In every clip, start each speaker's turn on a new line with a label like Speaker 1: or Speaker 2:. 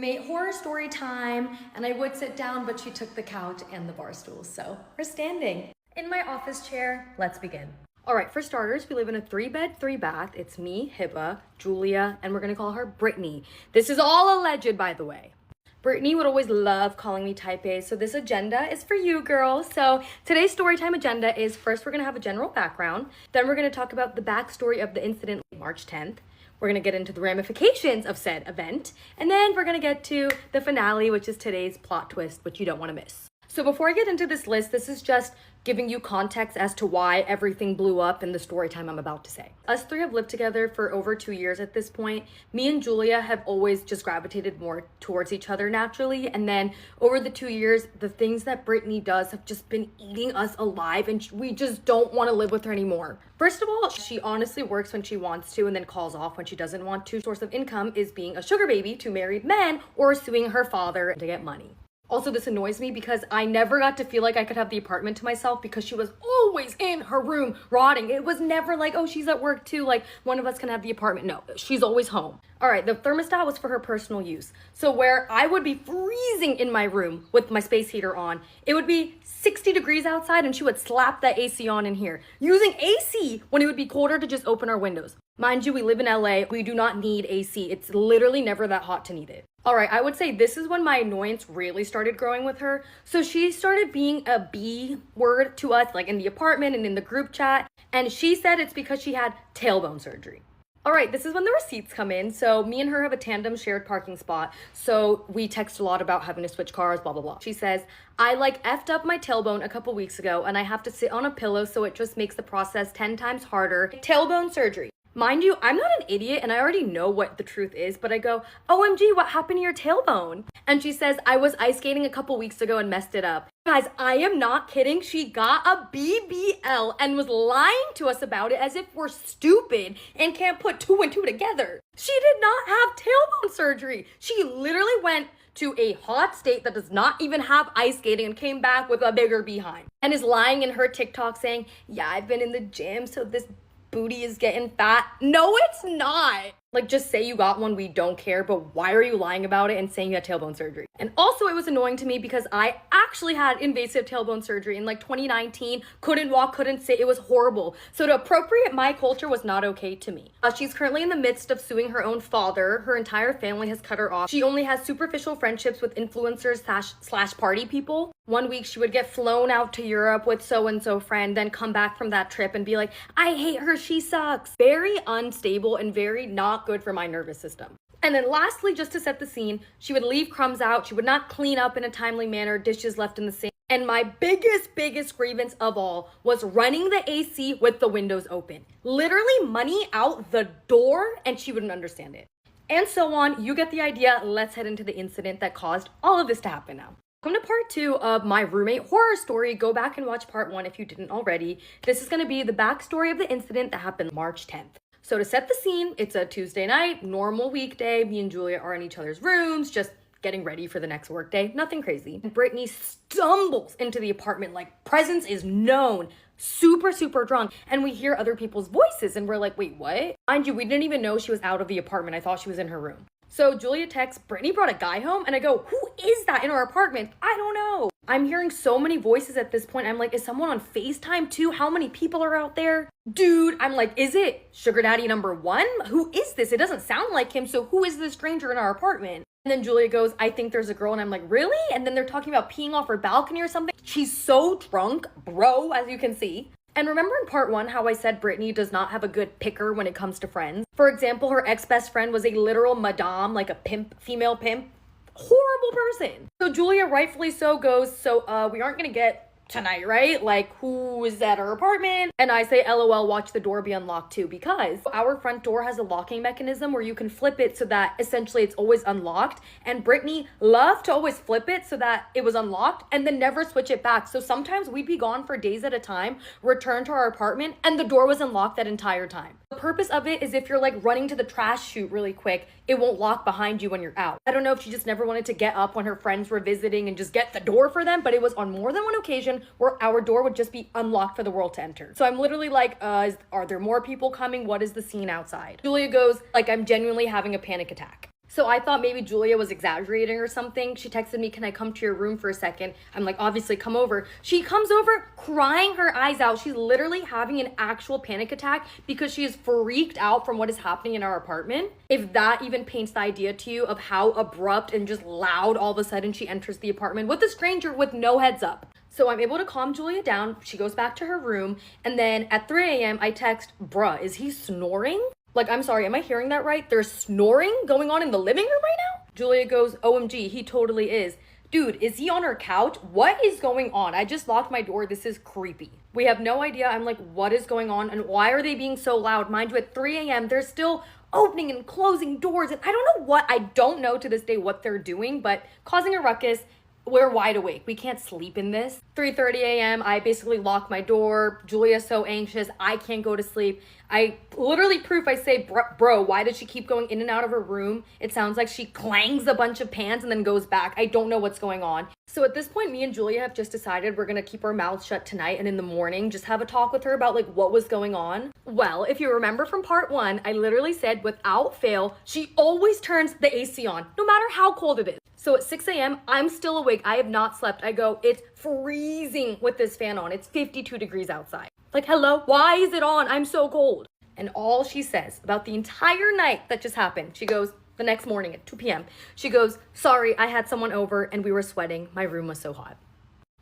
Speaker 1: roommate horror story time, and I would sit down, but she took the couch and the bar stools, so we're standing. In my office chair, let's begin. All right, for starters, we live in a 3-bed, 3-bath. It's me, Hibba, Julia, and we're gonna call her Brittany. This is all alleged, by the way. Brittany would always love calling me type A, so this agenda is for you, girls. So today's storytime agenda is first we're gonna have a general background, then we're gonna talk about the backstory of the incident March 10th. We're gonna get into the ramifications of said event, and then we're gonna get to the finale, which is today's plot twist, which you don't wanna miss. So before I get into this list, this is just giving you context as to why everything blew up in the story time I'm about to say. Us three have lived together for over 2 years at this point. Me and Julia have always just gravitated more towards each other naturally. And then over the 2 years, the things that Brittany does have just been eating us alive, and we just don't want to live with her anymore. First of all, she honestly works when she wants to and then calls off when she doesn't want to. Source of income is being a sugar baby to married men or suing her father to get money. Also, this annoys me because I never got to feel like I could have the apartment to myself because she was always in her room rotting. It was never like, oh, she's at work too, like one of us can have the apartment. No, she's always home. All right, the thermostat was for her personal use. So where I would be freezing in my room with my space heater on, it would be 60 degrees outside and she would slap that AC on in here, using AC when it would be colder to just open our windows. Mind you, we live in LA. We do not need AC. It's literally never that hot to need it. All right, I would say this is when my annoyance really started growing with her. So she started being a B word to us, like in the apartment and in the group chat. And she said it's because she had tailbone surgery. All right, this is when the receipts come in. So me and her have a tandem shared parking spot. So we text a lot about having to switch cars, blah, blah, blah. She says, I effed up my tailbone a couple weeks ago and I have to sit on a pillow, so it just makes the process 10 times harder. Tailbone surgery. Mind you, I'm not an idiot and I already know what the truth is, but I go, OMG, what happened to your tailbone? And she says, I was ice skating a couple weeks ago and messed it up. Guys, I am not kidding. She got a BBL and was lying to us about it as if we're stupid and can't put 2 and 2 together. She did not have tailbone surgery. She literally went to a hot state that does not even have ice skating and came back with a bigger behind and is lying in her TikTok saying, yeah, I've been in the gym, so this booty is getting fat. No, it's not. Like, just say you got one, we don't care, but why are you lying about it and saying you had tailbone surgery? And also, it was annoying to me because I actually had invasive tailbone surgery in 2019, couldn't walk, couldn't sit, it was horrible. So to appropriate my culture was not okay to me. She's currently in the midst of suing her own father. Her entire family has cut her off. She only has superficial friendships with influencers slash party people. 1 week she would get flown out to Europe with so-and-so friend, then come back from that trip and be like, I hate her, she sucks. Very unstable and very not good for my nervous system. And then lastly, just to set the scene, she would leave crumbs out. She would not clean up in a timely manner, dishes left in the sink. And my biggest grievance of all was running the AC with the windows open. Literally money out the door, and she wouldn't understand it. And so on. You get the idea. Let's head into the incident that caused all of this to happen now. Welcome to part 2 of my roommate horror story. Go back and watch part 1 if you didn't already. This is going to be the backstory of the incident that happened March 10th. So to set the scene, it's a Tuesday night, normal weekday. Me and Julia are in each other's rooms, just getting ready for the next workday. Nothing crazy. And Brittany stumbles into the apartment like presence is known, super drunk. And we hear other people's voices and we're like, wait, what? Mind you, we didn't even know she was out of the apartment. I thought she was in her room. So Julia texts, Brittany brought a guy home, and I go, who is that in our apartment? I don't know. I'm hearing so many voices at this point. I'm like, is someone on FaceTime too? How many people are out there? Dude, I'm like, is it sugar daddy number 1? Who is this? It doesn't sound like him, so who is this stranger in our apartment? And then Julia goes, I think there's a girl, and I'm like, really? And then they're talking about peeing off her balcony or something. She's so drunk, bro, as you can see. And remember in part 1 how I said Brittany does not have a good picker when it comes to friends? For example, her ex-best friend was a literal madame, like a pimp, female pimp. Horrible person. So Julia, rightfully so, goes, so we aren't gonna get tonight, right? Like, who is at our apartment? And I say, LOL, watch the door be unlocked too, because our front door has a locking mechanism where you can flip it so that essentially it's always unlocked. And Brittany loved to always flip it so that it was unlocked and then never switch it back. So sometimes we'd be gone for days at a time, return to our apartment, and the door was unlocked that entire time. The purpose of it is if you're like running to the trash chute really quick, it won't lock behind you when you're out. I don't know if she just never wanted to get up when her friends were visiting and just get the door for them, but it was on more than one occasion where our door would just be unlocked for the world to enter. So I'm literally like, are there more people coming? What is the scene outside? Julia goes, like, I'm genuinely having a panic attack. So I thought maybe Julia was exaggerating or something. She texted me, can I come to your room for a second? I'm like, obviously, come over. She comes over crying her eyes out. She's literally having an actual panic attack because she is freaked out from what is happening in our apartment. If that even paints the idea to you of how abrupt and just loud all of a sudden she enters the apartment with a stranger with no heads up. So I'm able to calm Julia down. She goes back to her room. And then at 3 a.m., I text, bruh, is he snoring? Like, I'm sorry, am I hearing that right? There's snoring going on in the living room right now? Julia goes, OMG, he totally is. Dude, is he on her couch? What is going on? I just locked my door. This is creepy. We have no idea. I'm like, what is going on? And why are they being so loud? Mind you, at 3 a.m., they're still opening and closing doors. And I don't know to this day what they're doing, but causing a ruckus. We're wide awake. We can't sleep in this. 3:30 a.m. I basically lock my door. Julia's so anxious. I can't go to sleep. I literally I say, bro, why did she keep going in and out of her room? It sounds like she clangs a bunch of pans and then goes back. I don't know what's going on. So at this point, me and Julia have just decided we're going to keep our mouths shut tonight, and in the morning, just have a talk with her about like what was going on. Well, if you remember from part 1, I literally said without fail, she always turns the AC on, no matter how cold it is. So at 6 a.m., I'm still awake. I have not slept. I go, it's freezing with this fan on. It's 52 degrees outside. Like, hello, why is it on? I'm so cold. And all she says about the entire night that just happened, she goes, the next morning at 2 p.m., she goes, sorry, I had someone over and we were sweating. My room was so hot.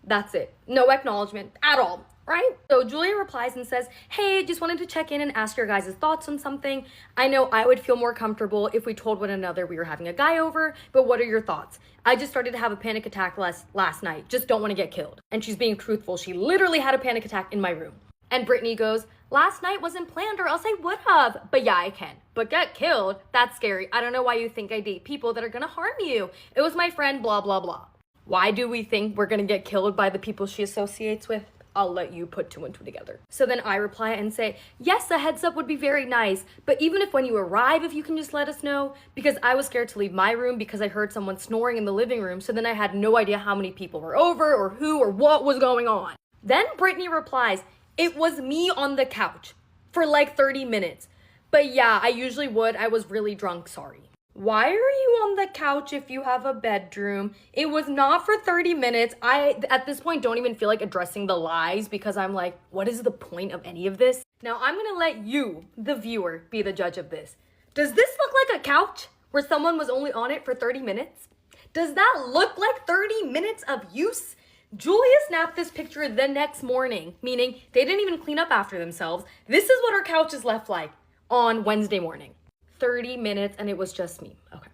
Speaker 1: That's it. No acknowledgement at all. Right? So Julia replies and says, hey, just wanted to check in and ask your guys' thoughts on something. I know I would feel more comfortable if we told one another we were having a guy over, but what are your thoughts? I just started to have a panic attack last night. Just don't want to get killed. And she's being truthful. She literally had a panic attack in my room. And Brittany goes, last night wasn't planned or else I would have. But yeah, I can. But get killed? That's scary. I don't know why you think I date people that are going to harm you. It was my friend, blah, blah, blah. Why do we think we're going to get killed by the people she associates with? I'll let you put 2 and 2 together. So then I reply and say, yes, a heads up would be very nice. But even if when you arrive, if you can just let us know, because I was scared to leave my room because I heard someone snoring in the living room. So then I had no idea how many people were over or who or what was going on. Then Brittany replies, it was me on the couch for like 30 minutes. But yeah, I usually would. I was really drunk. Sorry. Why are you on the couch if you have a bedroom? It was not for 30 minutes. I, at this point, don't even feel like addressing the lies because I'm like, what is the point of any of this? Now, I'm going to let you, the viewer, be the judge of this. Does this look like a couch where someone was only on it for 30 minutes? Does that look like 30 minutes of use? Julia snapped this picture the next morning, meaning they didn't even clean up after themselves. This is what our couch is left like on Wednesday morning. 30 minutes and it was just me. Okay.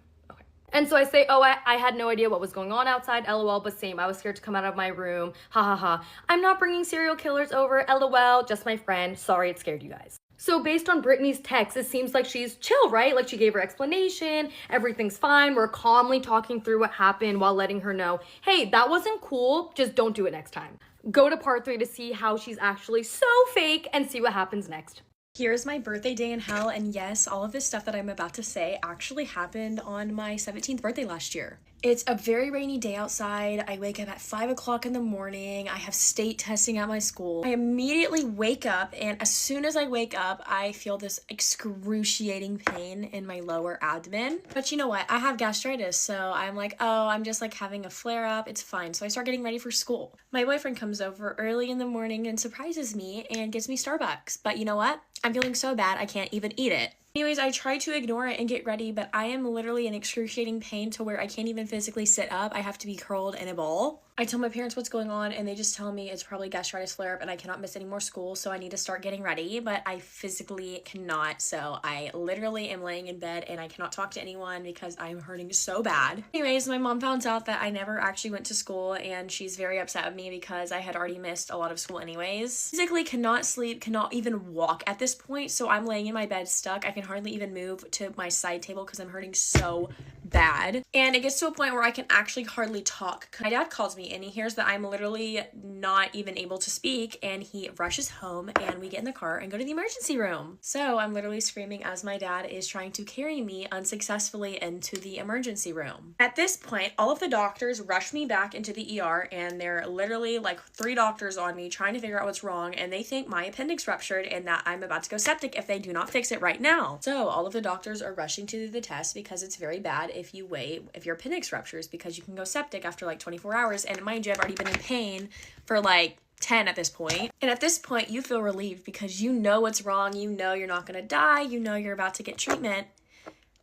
Speaker 1: And so I say, oh, I had no idea what was going on outside. LOL, but same. I was scared to come out of my room. Ha ha ha. I'm not bringing serial killers over. LOL, just my friend. Sorry it scared you guys. So based on Brittany's text, it seems like she's chill, right? Like she gave her explanation. Everything's fine. We're calmly talking through what happened while letting her know, hey, that wasn't cool. Just don't do it next time. Go to part 3 to see how she's actually so fake and see what happens next.
Speaker 2: Here's my birthday day in hell, and yes, all of this stuff that I'm about to say actually happened on my 17th birthday last year. It's a very rainy day outside. I wake up at 5 o'clock in the morning. I have state testing at my school. I immediately wake up, and as soon as I wake up, I feel this excruciating pain in my lower abdomen. But you know what? I have gastritis, so I'm like, oh, I'm just like having a flare-up. It's fine. So I start getting ready for school. My boyfriend comes over early in the morning and surprises me and gets me Starbucks. But you know what? I'm feeling so bad I can't even eat it. Anyways, I try to ignore it and get ready, but I am literally in excruciating pain to where I can't even physically sit up. I have to be curled in a ball. I tell my parents what's going on, and they just tell me it's probably gastritis flare-up and I cannot miss any more school, so I need to start getting ready, but I physically cannot, so I literally am laying in bed and I cannot talk to anyone because I'm hurting so bad. Anyways, my mom found out that I never actually went to school, and she's very upset with me because I had already missed a lot of school anyways. Physically cannot sleep, cannot even walk at this point, so I'm laying in my bed stuck. I can hardly even move to my side table because I'm hurting so bad. And it gets to a point where I can actually hardly talk. My dad calls me and he hears that I'm literally not even able to speak, and he rushes home and we get in the car and go to the emergency room. So I'm literally screaming as my dad is trying to carry me unsuccessfully into the emergency room. At this point, all of the doctors rush me back into the ER, and they're literally like 3 doctors on me trying to figure out what's wrong, and they think my appendix ruptured and that I'm about to go septic if they do not fix it right now. So all of the doctors are rushing to do the test because it's very bad if you wait, if your appendix ruptures, because you can go septic after like 24 hours. And mind you, I've already been in pain for like 10 at this point. And at this point, you feel relieved because you know what's wrong. You know you're not going to die. You know you're about to get treatment,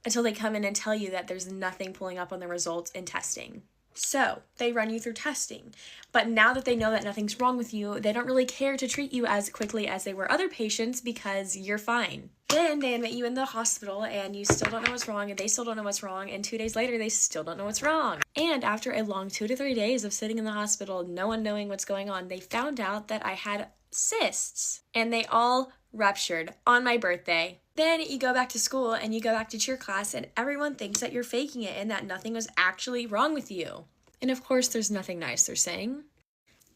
Speaker 2: until they come in and tell you that there's nothing pulling up on the results in testing. So they run you through testing. But now that they know that nothing's wrong with you, they don't really care to treat you as quickly as they were other patients because you're fine. Then they admit you in the hospital and you still don't know what's wrong, and they still don't know what's wrong, and 2 days later they still don't know what's wrong. And after a long 2 to 3 days of sitting in the hospital, no one knowing what's going on, they found out that I had cysts, and they all ruptured on my birthday. Then you go back to school and you go back to cheer class, and everyone thinks that you're faking it and that nothing was actually wrong with you. And of course, there's nothing nice they're saying.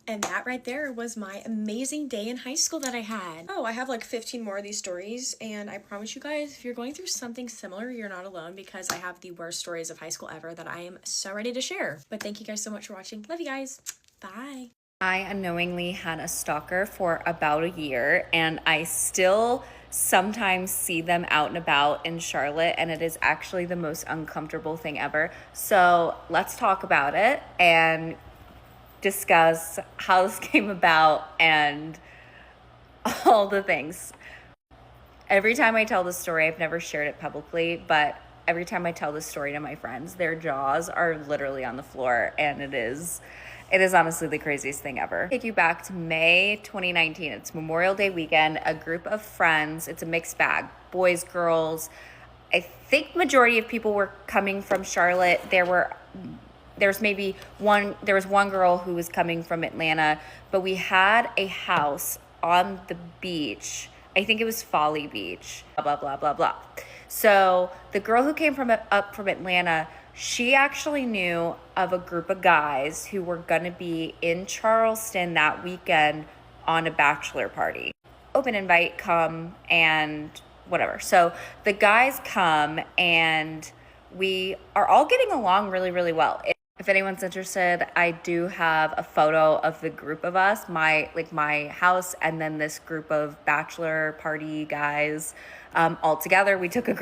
Speaker 2: And that right there was my amazing day in high school that I had. Oh, I have like 15 more of these stories, and I promise you guys, if you're going through something similar, you're not alone, because I have the worst stories of high school ever that I am so ready to share. But thank you guys so much for watching. Love you guys. Bye.
Speaker 1: I unknowingly had a stalker for about a year, and I still sometimes see them out and about in Charlotte, and it is actually the most uncomfortable thing ever. So let's talk about it and discuss how this came about and all the things. Every time I tell this story, I've never shared it publicly, but every time I tell this story to my friends, their jaws are literally on the floor, and it is honestly the craziest thing ever. Take you back to May 2019. It's Memorial Day weekend. A group of friends, it's a mixed bag, boys, girls. I think majority of people were coming from Charlotte. There was one girl who was coming from Atlanta, but we had a house on the beach. I think it was Folly Beach, blah, blah, blah, blah. So the girl who came up from Atlanta, she actually knew of a group of guys who were going to be in Charleston that weekend on a bachelor party. Open invite, come, and whatever. So the guys come, and we are all getting along really, really well. If anyone's interested, I do have a photo of the group of us, my house, and then this group of bachelor party guys all together. We took a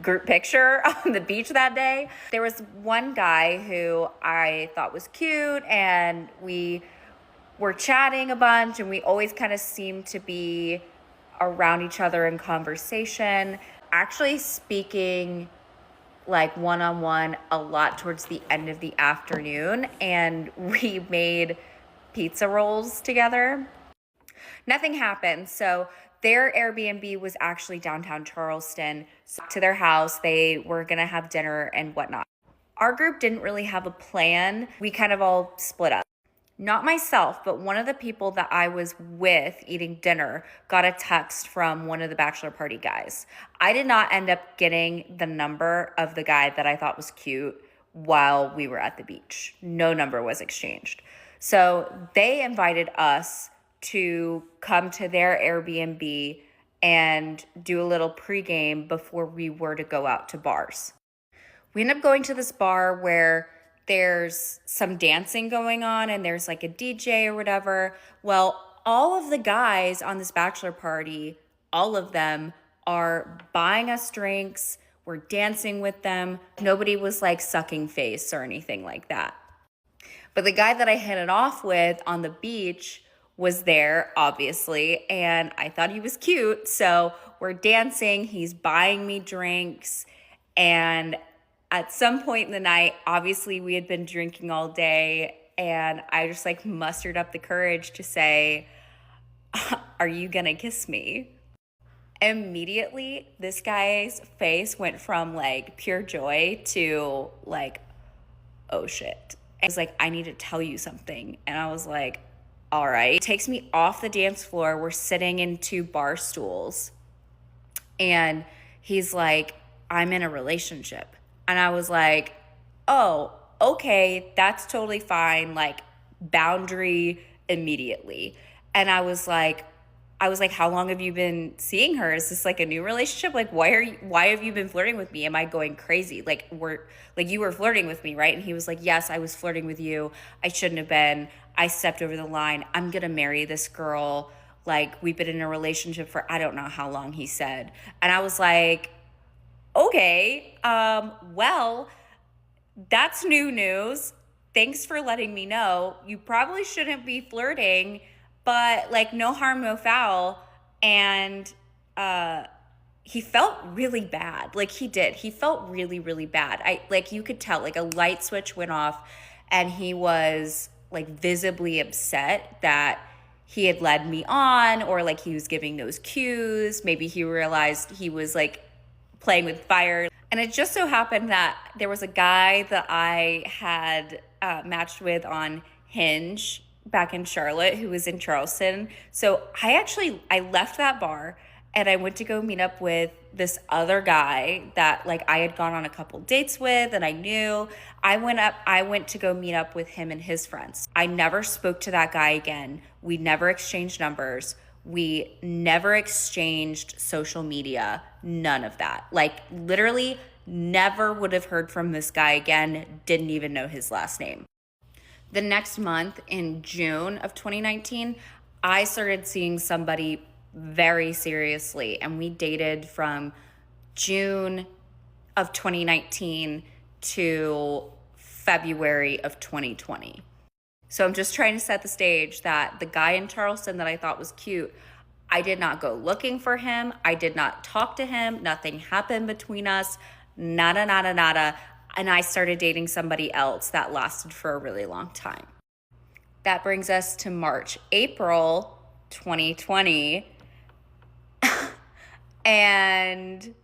Speaker 1: group picture on the beach that day. There was one guy who I thought was cute, and we were chatting a bunch, and we always kind of seemed to be around each other in conversation, actually speaking like one-on-one a lot towards the end of the afternoon, and we made pizza rolls together. Nothing happened. So their Airbnb was actually downtown Charleston. So to their house, they were gonna have dinner and whatnot. Our group didn't really have a plan. We kind of all split up. Not myself, but one of the people that I was with eating dinner got a text from one of the bachelor party guys. I did not end up getting the number of the guy that I thought was cute while we were at the beach. No number was exchanged. So they invited us to come to their Airbnb and do a little pregame before we were to go out to bars. We ended up going to this bar where there's some dancing going on, and there's like a DJ or whatever. Well, all of the guys on this bachelor party, all of them are buying us drinks. We're dancing with them. Nobody was like sucking face or anything like that. But the guy that I hit it off with on the beach was there, obviously, and I thought he was cute. So we're dancing, he's buying me drinks, and at some point in the night, obviously we had been drinking all day, and I just like mustered up the courage to say, "Are you gonna kiss me?" Immediately, this guy's face went from like pure joy to like, oh shit. And he's like, "I need to tell you something." And I was like, all right. He takes me off the dance floor. We're sitting in 2 bar stools, and he's like, "I'm in a relationship."
Speaker 3: And I was like, oh, okay, that's totally fine. Like, boundary immediately. And I was like, how long have you been seeing her? Is this like a new relationship? Like, why have you been flirting with me? Am I going crazy? Like, you were flirting with me, right? And he was like, yes, I was flirting with you. I shouldn't have been. I stepped over the line. I'm going to marry this girl. Like, we've been in a relationship for I don't know how long, he said. And I was like, okay, well, that's new news. Thanks for letting me know. You probably shouldn't be flirting, but like no harm, no foul. And he felt really bad. Like he did. He felt really, really bad. You could tell, like a light switch went off and he was like visibly upset that he had led me on, or like he was giving those cues. Maybe he realized he was like playing with fire. And it just so happened that there was a guy that I had matched with on Hinge back in Charlotte who was in Charleston. So I left that bar and I went to go meet up with this other guy that like I had gone on a couple dates with and I knew. I went to go meet up with him and his friends. I never spoke to that guy again. We never exchanged numbers. We never exchanged social media, none of that. Like literally never would have heard from this guy again, didn't even know his last name. The next month in June of 2019, I started seeing somebody very seriously, and we dated from June of 2019 to February of 2020. So I'm just trying to set the stage that the guy in Charleston that I thought was cute, I did not go looking for him. I did not talk to him. Nothing happened between us. Nada, nada, nada. And I started dating somebody else that lasted for a really long time. That brings us to April 2020. And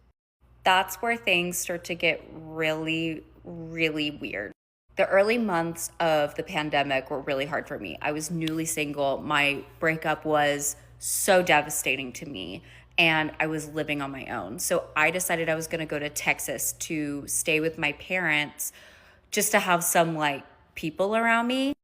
Speaker 3: that's where things start to get really, really weird. The early months of the pandemic were really hard for me. I was newly single. My breakup was so devastating to me, and I was living on my own. So I decided I was going to go to Texas to stay with my parents just to have some like people around me.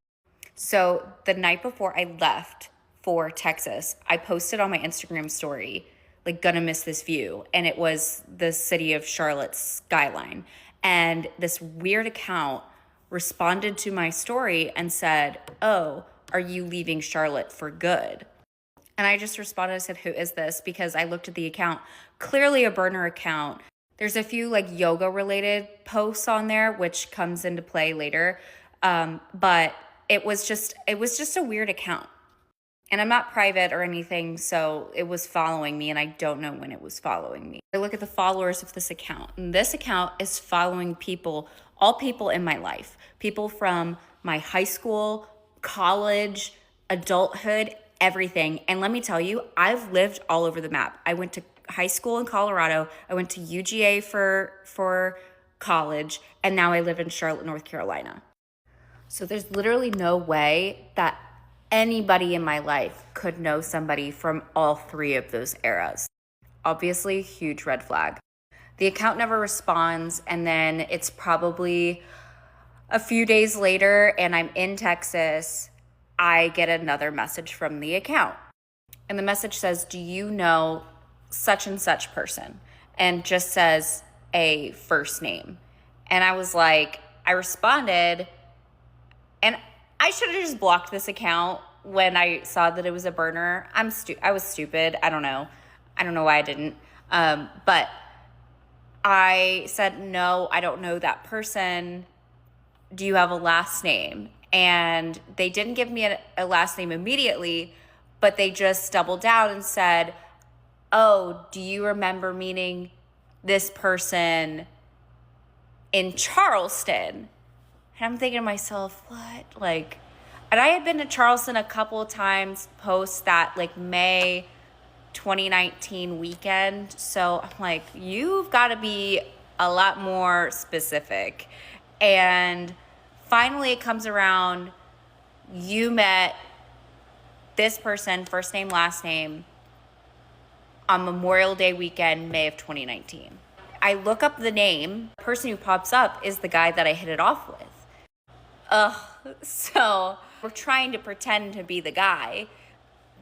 Speaker 3: So the night before I left for Texas, I posted on my Instagram story, like, gonna miss this view. And it was the city of Charlotte's skyline. And this weird account responded to my story and said, oh, are you leaving Charlotte for good? And I just responded, I said, who is this? Because I looked at the account, clearly a burner account. There's a few like yoga related posts on there, which comes into play later. But it was just a weird account. And I'm not private or anything, so it was following me, and I don't know when it was following me. I look at the followers of this account, and this account is following people, all people in my life. People from my high school, college, adulthood, everything. And let me tell you, I've lived all over the map. I went to high school in Colorado. I went to UGA for college, and now I live in Charlotte, North Carolina. So there's literally no way that anybody in my life could know somebody from all three of those eras. Obviously, huge red flag. The account never responds, and then it's probably a few days later, and I'm in Texas, I get another message from the account. And the message says, do you know such and such person? And just says a first name. And I was like, I responded, and I should have just blocked this account when I saw that it was a burner. I was stupid. I don't know why I didn't. But I said, no, I don't know that person. Do you have a last name? And they didn't give me a last name immediately, but they just doubled down and said, oh, do you remember meeting this person in Charleston? And I'm thinking to myself, what? Like, and I had been to Charleston a couple of times post that like May 2019 weekend. So I'm like, you've got to be a lot more specific. And finally it comes around, you met this person, first name, last name, on Memorial Day weekend, May of 2019. I look up the name. The person who pops up is the guy that I hit it off with. So we're trying to pretend to be the guy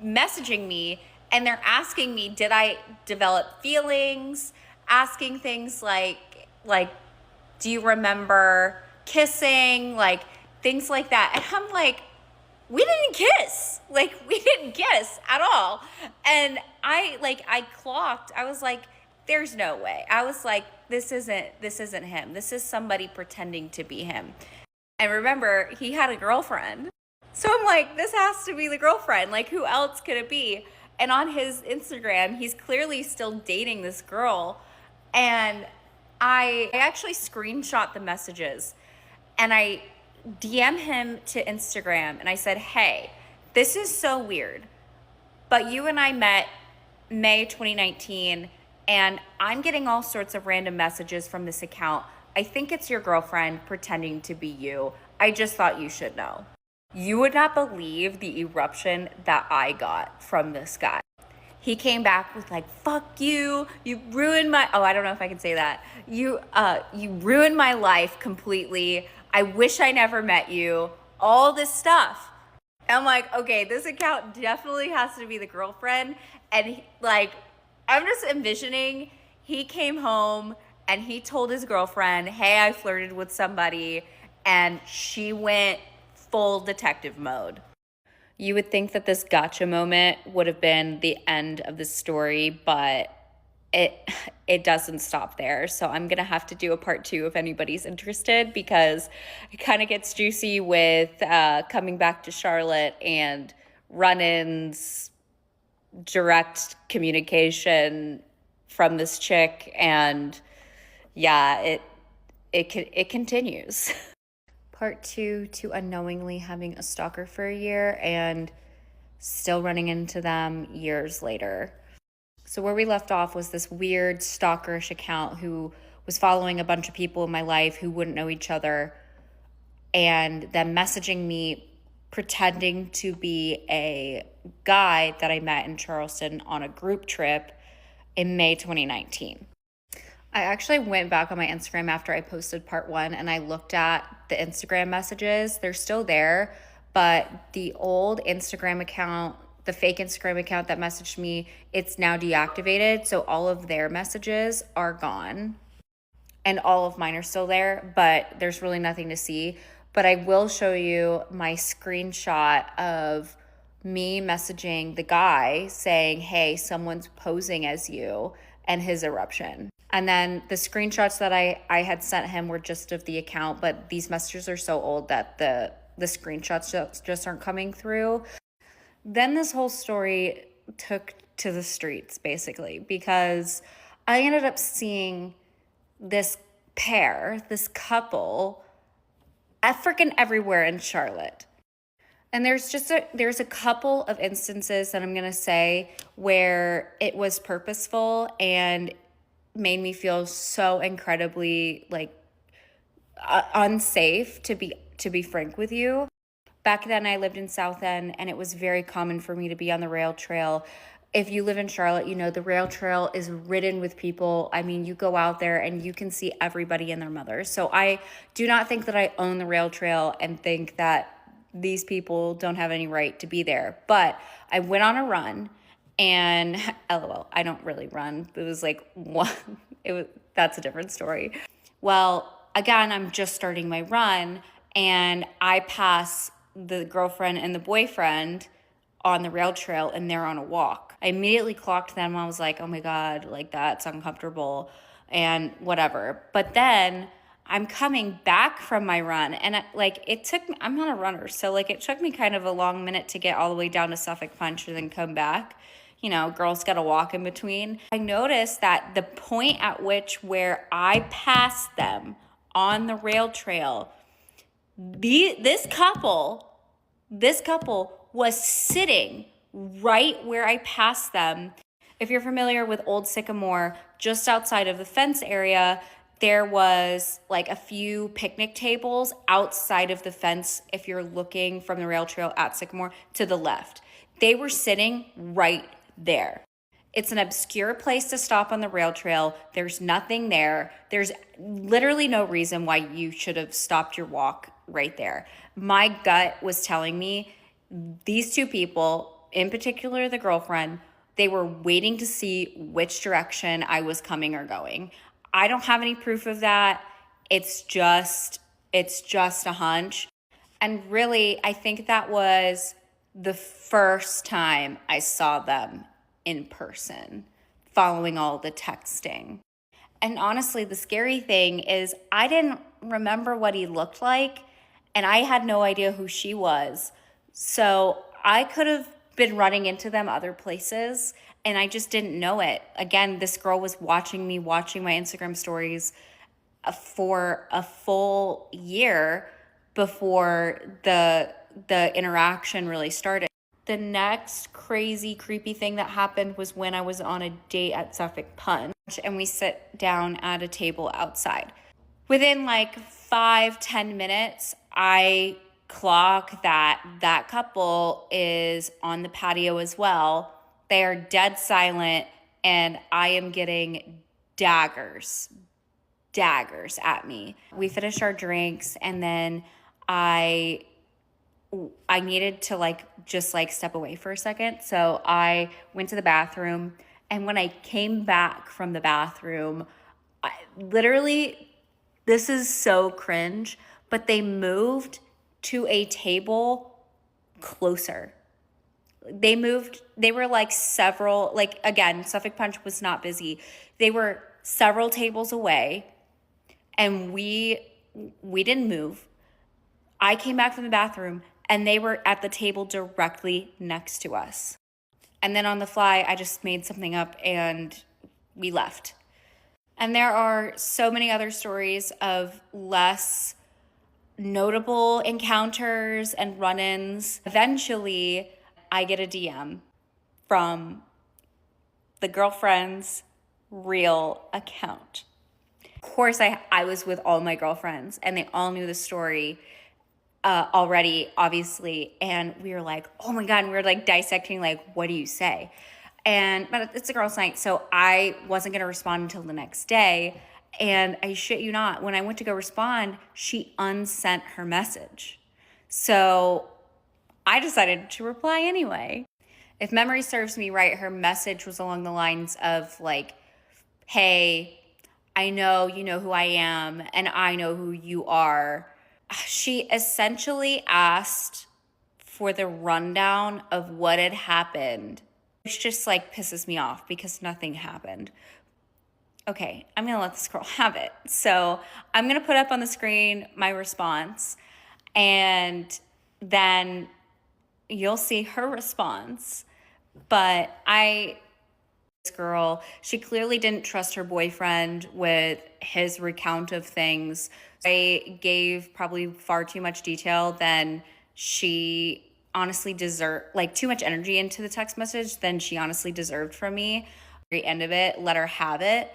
Speaker 3: messaging me, and they're asking me, did I develop feelings? Asking things like, do you remember kissing? Like, things like that. And I'm like, we didn't kiss. Like, we didn't kiss at all. And I clocked. I was like, there's no way. I was like, this isn't him. This is somebody pretending to be him. And remember, he had a girlfriend. So I'm like, this has to be the girlfriend. Like, who else could it be? And on his Instagram, he's clearly still dating this girl. And I actually screenshot the messages. And I DM him to Instagram. And I said, hey, this is so weird. But you and I met May 2019. And I'm getting all sorts of random messages from this account. I think it's your girlfriend pretending to be you. I just thought you should know. You would not believe the eruption that I got from this guy. He came back with like, fuck you. You ruined my, I don't know if I can say that. You ruined my life completely. I wish I never met you. All this stuff. And I'm like, okay, this account definitely has to be the girlfriend. And I'm just envisioning he came home and he told his girlfriend, hey, I flirted with somebody, and she went full detective mode. You would think that this gotcha moment would have been the end of the story, but it doesn't stop there. So I'm going to have to do a part 2 if anybody's interested, because it kind of gets juicy with coming back to Charlotte and run-ins, direct communication from this chick, and yeah, it continues. Part 2 to unknowingly having a stalker for a year and still running into them years later. So where we left off was this weird stalkerish account who was following a bunch of people in my life who wouldn't know each other, and then messaging me pretending to be a guy that I met in Charleston on a group trip in May 2019. I actually went back on my Instagram after I posted part 1 and I looked at the Instagram messages. They're still there, but the old Instagram account, the fake Instagram account that messaged me, it's now deactivated. So all of their messages are gone and all of mine are still there, but there's really nothing to see. But I will show you my screenshot of me messaging the guy saying, hey, someone's posing as you, and his eruption. And then the screenshots that I had sent him were just of the account, but these messages are so old that the screenshots just aren't coming through. Then this whole story took to the streets, basically, because I ended up seeing this pair, this couple, freaking everywhere in Charlotte. And there's a couple of instances that I'm going to say where it was purposeful and made me feel so incredibly unsafe, to be frank with you. Back then I lived in South End, and it was very common for me to be on the rail trail. If you live in Charlotte, you know the rail trail is ridden with people. I mean, you go out there and you can see everybody and their mothers. So I do not think that I own the rail trail and think that these people don't have any right to be there. But I went on a run, and LOL, I don't really run. It was like one. That's a different story. Well, again, I'm just starting my run, and I pass the girlfriend and the boyfriend on the rail trail, and they're on a walk. I immediately clocked them. I was like, oh my God, that's uncomfortable and whatever. But then I'm coming back from my run, and it took me, I'm not a runner, so it took me kind of a long minute to get all the way down to Suffolk Punch and then come back. You know, girls got to walk in between. I noticed that the point at where I passed them on the rail trail, this couple was sitting right where I passed them. If you're familiar with Old Sycamore, just outside of the fence area, there was a few picnic tables outside of the fence if you're looking from the rail trail at Sycamore to the left. They were sitting right there. It's an obscure place to stop on the rail trail. There's nothing there. There's literally no reason why you should have stopped your walk right there. My gut was telling me these two people, in particular the girlfriend, they were waiting to see which direction I was coming or going. I don't have any proof of that. It's just a hunch. And really, I think that was the first time I saw them in person, following all the texting. And honestly, the scary thing is I didn't remember what he looked like, and I had no idea who she was. So I could have been running into them other places, and I just didn't know it. Again, this girl was watching me, watching my Instagram stories for a full year before the interaction really started. The next crazy, creepy thing that happened was when I was on a date at Suffolk Punch, and we sit down at a table outside. Within like 5-10 minutes, I clock that couple is on the patio as well. They are dead silent, and I am getting daggers at me. We finished our drinks, and then I needed to just step away for a second. So I went to the bathroom, and when I came back from the bathroom, literally, this is so cringe, but they moved to a table closer. They were again, Suffolk Punch was not busy. They were several tables away, and we didn't move. I came back from the bathroom, and they were at the table directly next to us. And then on the fly, I just made something up, and we left. And there are so many other stories of less notable encounters and run-ins. Eventually, I get a DM from the girlfriend's real account. Of course, I was with all my girlfriends, and they all knew the story already, obviously. And we were like, oh my God, and we were dissecting, what do you say? But it's a girl's night, so I wasn't going to respond until the next day. And I shit you not, when I went to go respond, she unsent her message. So I decided to reply anyway. If memory serves me right, her message was along the lines of hey, I know you know who I am, and I know who you are. She essentially asked for the rundown of what had happened, which just pisses me off because nothing happened. Okay, I'm gonna let this girl have it. So I'm gonna put up on the screen my response, and then you'll see her response. But this girl, she clearly didn't trust her boyfriend with his recount of things. I gave probably far too much detail than she honestly deserved, too much energy into the text message than she honestly deserved from me. At the very end of it, let her have it,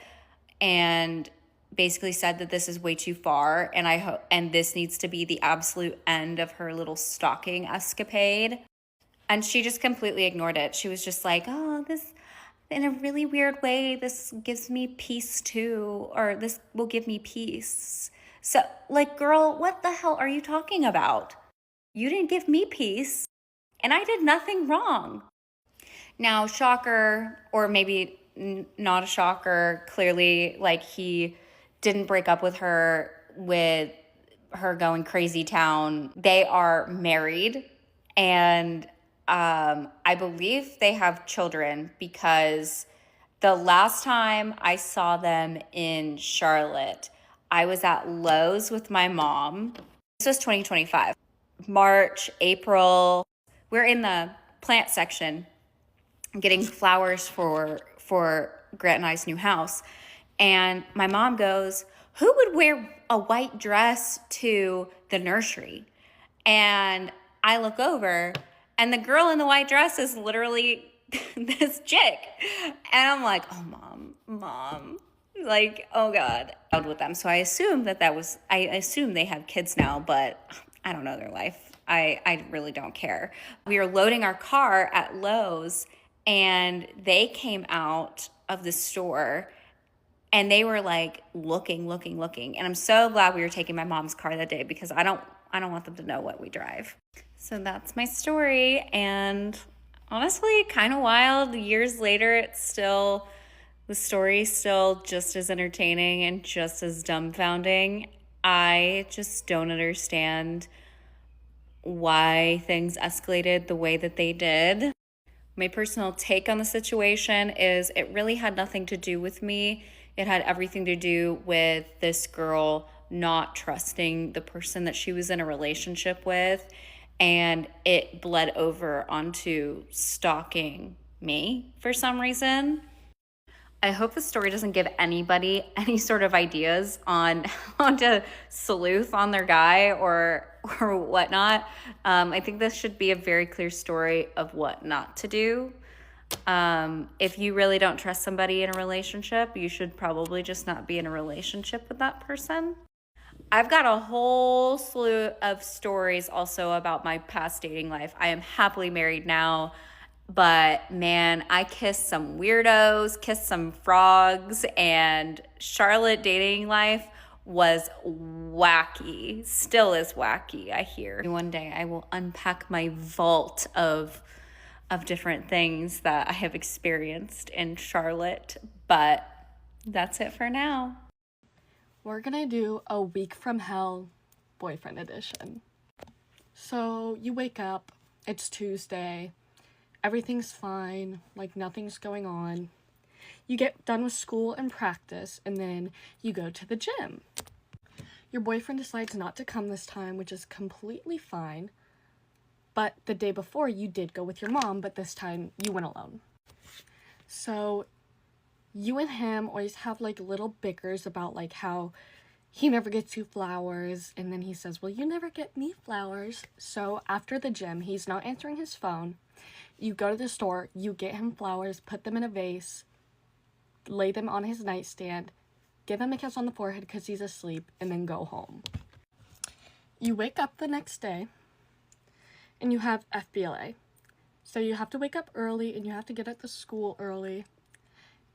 Speaker 3: and basically said that this is way too far, and this needs to be the absolute end of her little stalking escapade. And she just completely ignored it. She was just like, oh, this, in a really weird way, this gives me peace too, or this will give me peace. So, girl, what the hell are you talking about? You didn't give me peace, and I did nothing wrong. Now, shocker, or maybe not a shocker, clearly, he didn't break up with her going crazy town. They are married, and I believe they have children, because the last time I saw them in Charlotte, I was at Lowe's with my mom. This was 2025. March, April. We're in the plant section getting flowers for Grant and I's new house. And my mom goes, who would wear a white dress to the nursery? And I look over, and the girl in the white dress is literally this chick. And I'm like, oh, mom. Oh God. Out with them. So I assumed I assume they have kids now, but I don't know their life. I really don't care. We were loading our car at Lowe's, and they came out of the store and they were like looking. And I'm so glad we were taking my mom's car that day because I don't want them to know what we drive. So that's my story. And honestly, kind of wild. Years later, the story's still just as entertaining and just as dumbfounding. I just don't understand why things escalated the way that they did. My personal take on the situation is it really had nothing to do with me. It had everything to do with this girl not trusting the person that she was in a relationship with, and it bled over onto stalking me for some reason. I hope the story doesn't give anybody any sort of ideas on how to sleuth on their guy or whatnot. I think this should be a very clear story of what not to do. If you really don't trust somebody in a relationship, you should probably just not be in a relationship with that person. I've got a whole slew of stories also about my past dating life. I am happily married now. But man, I kissed some weirdos, kissed some frogs, and Charlotte dating life was wacky. Still is wacky, I hear. One day I will unpack my vault of different things that I have experienced in Charlotte, but that's it for now.
Speaker 2: We're gonna do a week from hell boyfriend edition. So you wake up, it's Tuesday. Everything's fine, like nothing's going on. You get done with school and practice, and then you go to the gym. Your boyfriend decides not to come this time, which is completely fine. But the day before, you did go with your mom, but this time you went alone. So you and him always have like little bickers about like how he never gets you flowers, and then he says, well, you never get me flowers. So after the gym, he's not answering his phone. You go to the store, you get him flowers, put them in a vase, lay them on his nightstand, give him a kiss on the forehead because he's asleep, and then go home. You wake up the next day, and you have FBLA. So you have to wake up early, and you have to get at the school early.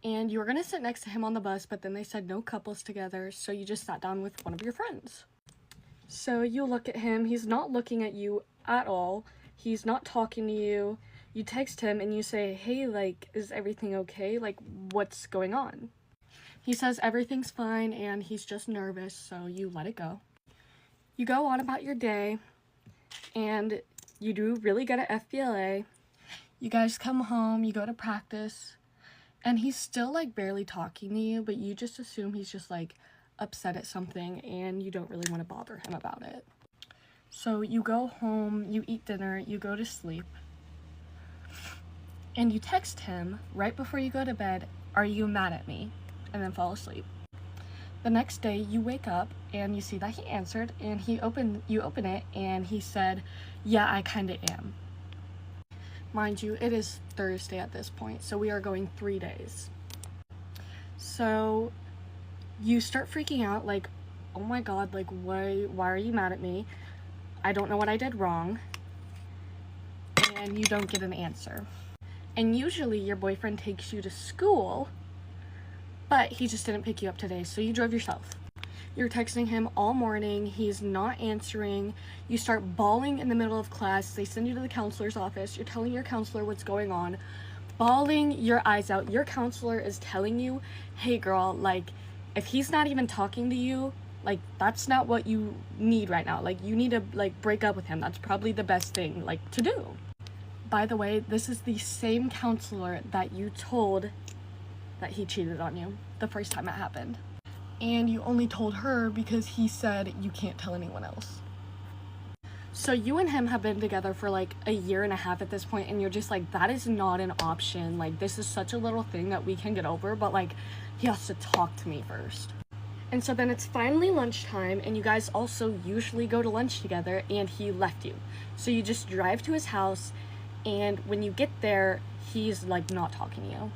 Speaker 2: And you were going to sit next to him on the bus, but then they said no couples together, so you just sat down with one of your friends. So you look at him, he's not looking at you at all, he's not talking to you. You text him and you say, hey, like, is everything okay? Like, what's going on? He says everything's fine and he's just nervous, so you let it go. You go on about your day and you do really good at FBLA. You guys come home, you go to practice, and he's still, like, barely talking to you, but you just assume he's just, like, upset at something and you don't really want to bother him about it. So you go home, you eat dinner, you go to sleep. And you text him right before you go to bed, are you mad at me? And then fall asleep. The next day you wake up and you see that he answered and you open it and he said, yeah, I kinda am. Mind you, it is Thursday at this point, so we are going 3 days. So you start freaking out like, oh my god, like why are you mad at me? I don't know what I did wrong. And you don't get an answer. And usually your boyfriend takes you to school, but he just didn't pick you up today, so you drove yourself. You're texting him all morning, he's not answering, you start bawling in the middle of class, they send you to the counselor's office, you're telling your counselor what's going on, bawling your eyes out. Your counselor is telling you, hey girl, like, if he's not even talking to you, like, that's not what you need right now. Like, you need to, like, break up with him. That's probably the best thing, like, to do. By the way, this is the same counselor that you told that he cheated on you the first time it happened. And you only told her because he said you can't tell anyone else. So you and him have been together for like a year and a half at this point, and you're just like, that is not an option. Like, this is such a little thing that we can get over, but like, he has to talk to me first. And so then it's finally lunchtime, and you guys also usually go to lunch together, and he left you. So you just drive to his house, and when you get there, he's like not talking to you.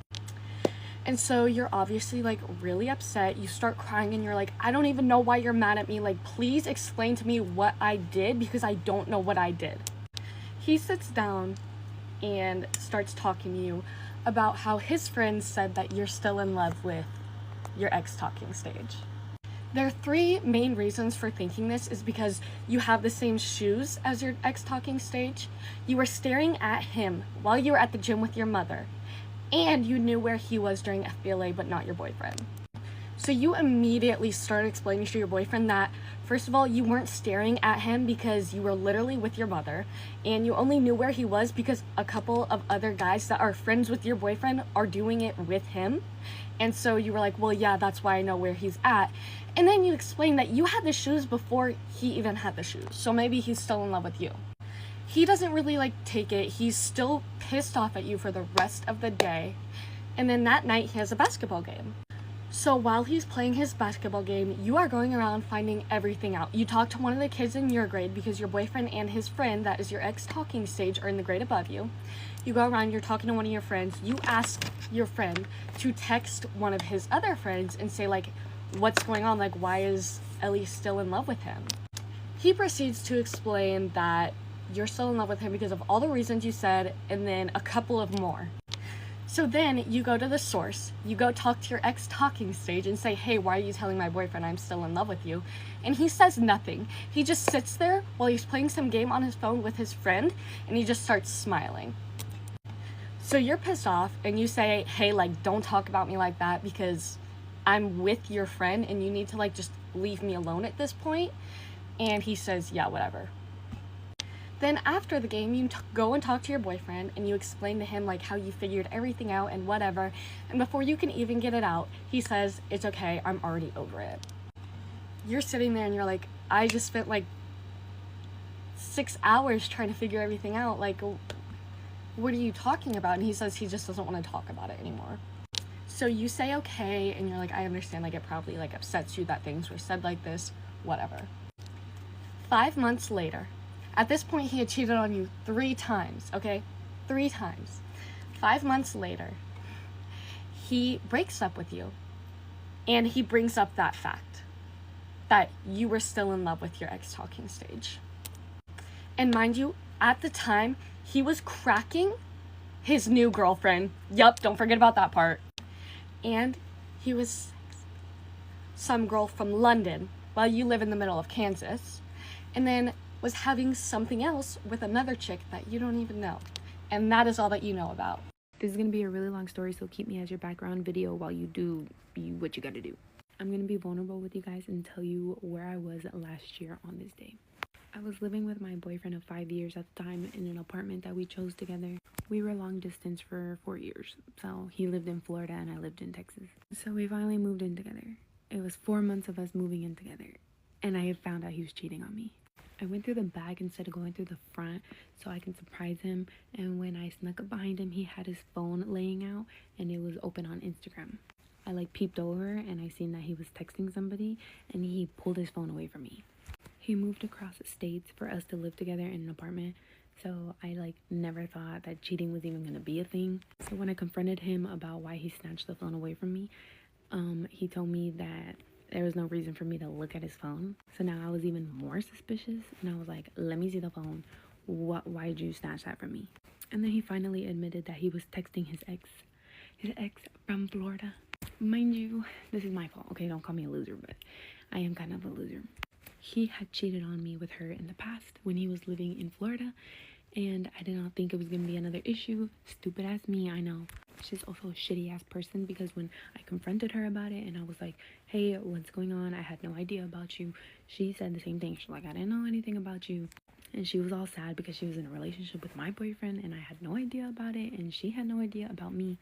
Speaker 2: And so you're obviously like really upset. You start crying and you're like, I don't even know why you're mad at me. Like, please explain to me what I did because I don't know what I did. He sits down and starts talking to you about how his friends said that you're still in love with your ex talking stage. There are three main reasons for thinking this is because you have the same shoes as your ex talking stage, you were staring at him while you were at the gym with your mother, and you knew where he was during FBLA but not your boyfriend. So you immediately started explaining to your boyfriend that, first of all, you weren't staring at him because you were literally with your mother, and you only knew where he was because a couple of other guys that are friends with your boyfriend are doing it with him. And so you were like, well, yeah, that's why I know where he's at. And then you explained that you had the shoes before he even had the shoes. So maybe he's still in love with you. He doesn't really take it. He's still pissed off at you for the rest of the day. And then that night he has a basketball game. So while he's playing his basketball game, you are going around finding everything out. You talk to one of the kids in your grade because your boyfriend and his friend, that is your ex talking stage, are in the grade above you. You go around, you're talking to one of your friends. You ask your friend to text one of his other friends and say, what's going on? Why is Ellie still in love with him? He proceeds to explain that you're still in love with him because of all the reasons you said, and then a couple of more. So then you go to the source, you go talk to your ex talking stage and say, hey, why are you telling my boyfriend I'm still in love with you? And he says nothing. He just sits there while he's playing some game on his phone with his friend, and he just starts smiling. So you're pissed off and you say, hey, don't talk about me like that because I'm with your friend and you need to just leave me alone at this point. And he says, yeah, whatever. Then after the game, you go and talk to your boyfriend and you explain to him how you figured everything out and whatever. And before you can even get it out, he says, it's okay, I'm already over it. You're sitting there and you're like, I just spent 6 hours trying to figure everything out. What are you talking about? And he says he just doesn't want to talk about it anymore. So you say okay, and you're like, I understand, it probably upsets you that things were said like this, whatever. 5 months later, at this point he had cheated on you 3 times, okay? 3 times. 5 months later, he breaks up with you, and he brings up that fact that you were still in love with your ex talking stage. And mind you, at the time, he was cracking his new girlfriend. Yup, don't forget about that part. And he was some girl from London while you live in the middle of Kansas. And then was having something else with another chick that you don't even know. And that is all that you know about.
Speaker 4: This is going to be a really long story, so keep me as your background video while you do what you gotta do. I'm going to be vulnerable with you guys and tell you where I was last year on this day. I was living with my boyfriend of 5 years at the time in an apartment that we chose together. We were long distance for 4 years. So he lived in Florida and I lived in Texas. So we finally moved in together. It was 4 months of us moving in together. And I had found out he was cheating on me. I went through the back instead of going through the front so I can surprise him. And when I snuck up behind him, he had his phone laying out and it was open on Instagram. I peeped over and I seen that he was texting somebody and he pulled his phone away from me. He moved across the states for us to live together in an apartment. So I never thought that cheating was even gonna be a thing. So when I confronted him about why he snatched the phone away from me, he told me that there was no reason for me to look at his phone. So now I was even more suspicious and I was like, let me see the phone. Why did you snatch that from me? And then he finally admitted that he was texting his ex from Florida. Mind you, this is my fault. Okay, don't call me a loser, but I am kind of a loser. He had cheated on me with her in the past when he was living in Florida, and I did not think it was going to be another issue. Stupid ass me, I know. She's also a shitty ass person because when I confronted her about it and I was like, hey, what's going on? I had no idea about you. She said the same thing. She's like, I didn't know anything about you. And she was all sad because she was in a relationship with my boyfriend and I had no idea about it and she had no idea about me.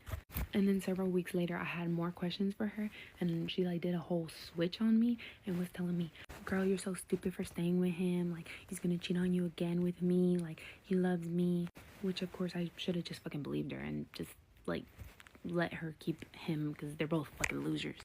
Speaker 4: And then several weeks later, I had more questions for her and then she did a whole switch on me and was telling me, girl, you're so stupid for staying with him. He's gonna cheat on you again with me. He loves me. Which of course I should have just fucking believed her and just let her keep him because they're both fucking losers.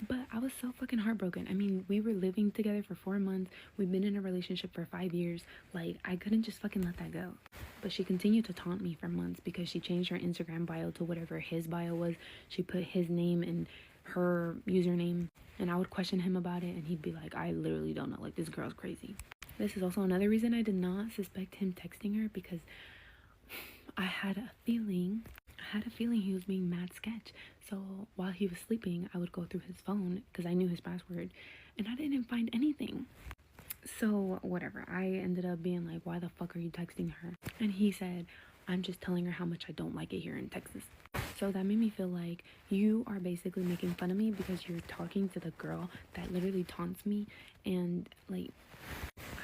Speaker 4: But I was so fucking heartbroken. I mean, we were living together for 4 months. We've been in a relationship for 5 years. I couldn't just fucking let that go. But she continued to taunt me for months because she changed her Instagram bio to whatever his bio was. She put his name and her username. And I would question him about it and he'd be like, I literally don't know. This girl's crazy. This is also another reason I did not suspect him texting her because I had a feeling had a feeling he was being mad sketch. So while he was sleeping, I would go through his phone because I knew his password, and I didn't find anything. So whatever, I ended up being like, why the fuck are you texting her? And he said, I'm just telling her how much I don't like it here in Texas. So that made me feel like you are basically making fun of me because you're talking to the girl that literally taunts me. And like,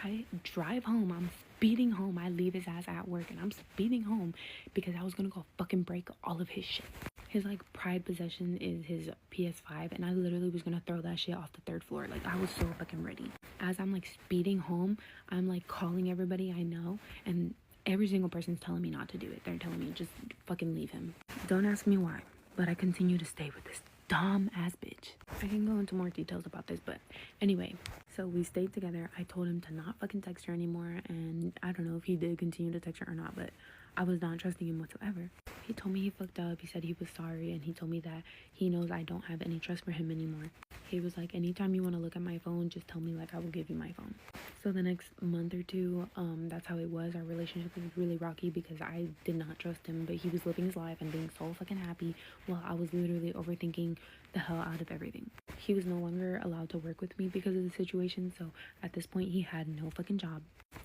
Speaker 4: I drive home, I'm speeding home, I leave his ass at work and I'm speeding home because I was gonna go fucking break all of his shit. His like pride possession is his PS5, and I literally was gonna throw that shit off the 3rd floor. Like, I was so fucking ready. As I'm like speeding home, I'm like calling everybody I know, and every single person's telling me not to do it. They're telling me just fucking leave him. Don't ask me why, but I continue to stay with this dumb ass bitch. I can go into more details about this, but anyway, so we stayed together. I told him to not fucking text her anymore, and I don't know if he did continue to text her or not, but I was not trusting him whatsoever. He told me he fucked up. He said he was sorry, and he told me that he knows I don't have any trust for him anymore. He was like, anytime you want to look at my phone, just tell me, like, I will give you my phone. So the next month or two, that's how it was. Our relationship was really rocky because I did not trust him, but he was living his life and being so fucking happy while I was literally overthinking the hell out of everything. He was no longer allowed to work with me because of the situation, so at this point he had no fucking job.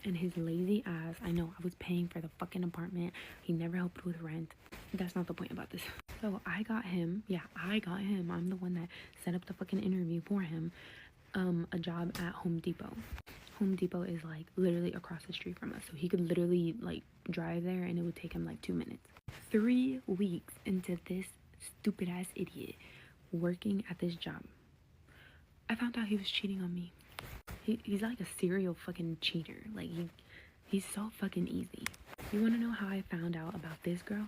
Speaker 4: And his lazy ass, I know, I was paying for the fucking apartment. He never helped with rent. That's not the point about this. So I got him, I'm the one that set up the fucking interview for him, a job at Home Depot. Home Depot is like literally across the street from us, so he could literally like drive there and it would take him like 2 minutes. 3 weeks into this stupid ass idiot working at this job, I found out he was cheating on me. He's like a serial fucking cheater. Like, he's so fucking easy. You want to know how I found out about this girl?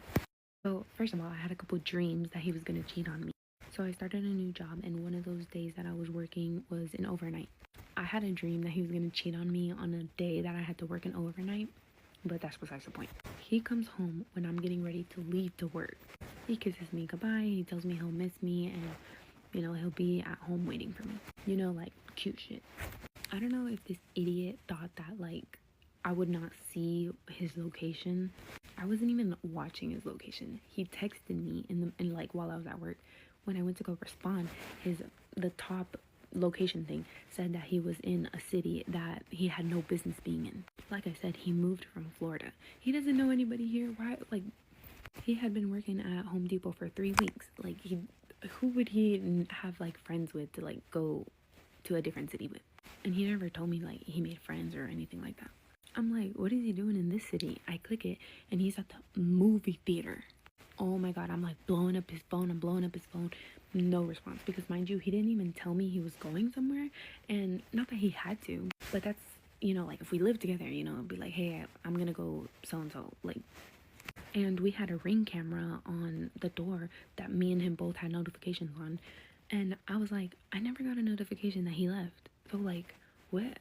Speaker 4: So first of all, I had a couple dreams that he was gonna cheat on me. So I started a new job, and one of those days that I was working was an overnight. I had a dream that he was gonna cheat on me on a day that I had to work an overnight, but that's besides the point. He comes home when I'm getting ready to leave to work. He kisses me goodbye. He tells me he'll miss me, and you know, he'll be at home waiting for me. You know, like cute shit. I don't know if this idiot thought that like I would not see his location. I wasn't even watching his location. He texted me in like while I was at work. When I went to go respond, the top location thing said that he was in a city that he had no business being in. Like I said, he moved from Florida. He doesn't know anybody here. Why? Like, he had been working at Home Depot for 3 weeks. Like, who would he have like friends with to like go to a different city with? And he never told me like he made friends or anything like that. I'm like, what is he doing in this city? I click it and he's at the movie theater. Oh my god, I'm like blowing up his phone. I'm blowing up his phone. No response, because mind you, he didn't even tell me he was going somewhere. And not that he had to, but that's, you know, like if we lived together, you know, it'd be like, hey, I'm gonna go so and so, like. And we had a Ring camera on the door that me and him both had notifications on, and I was like, I never got a notification that he left. So like, what?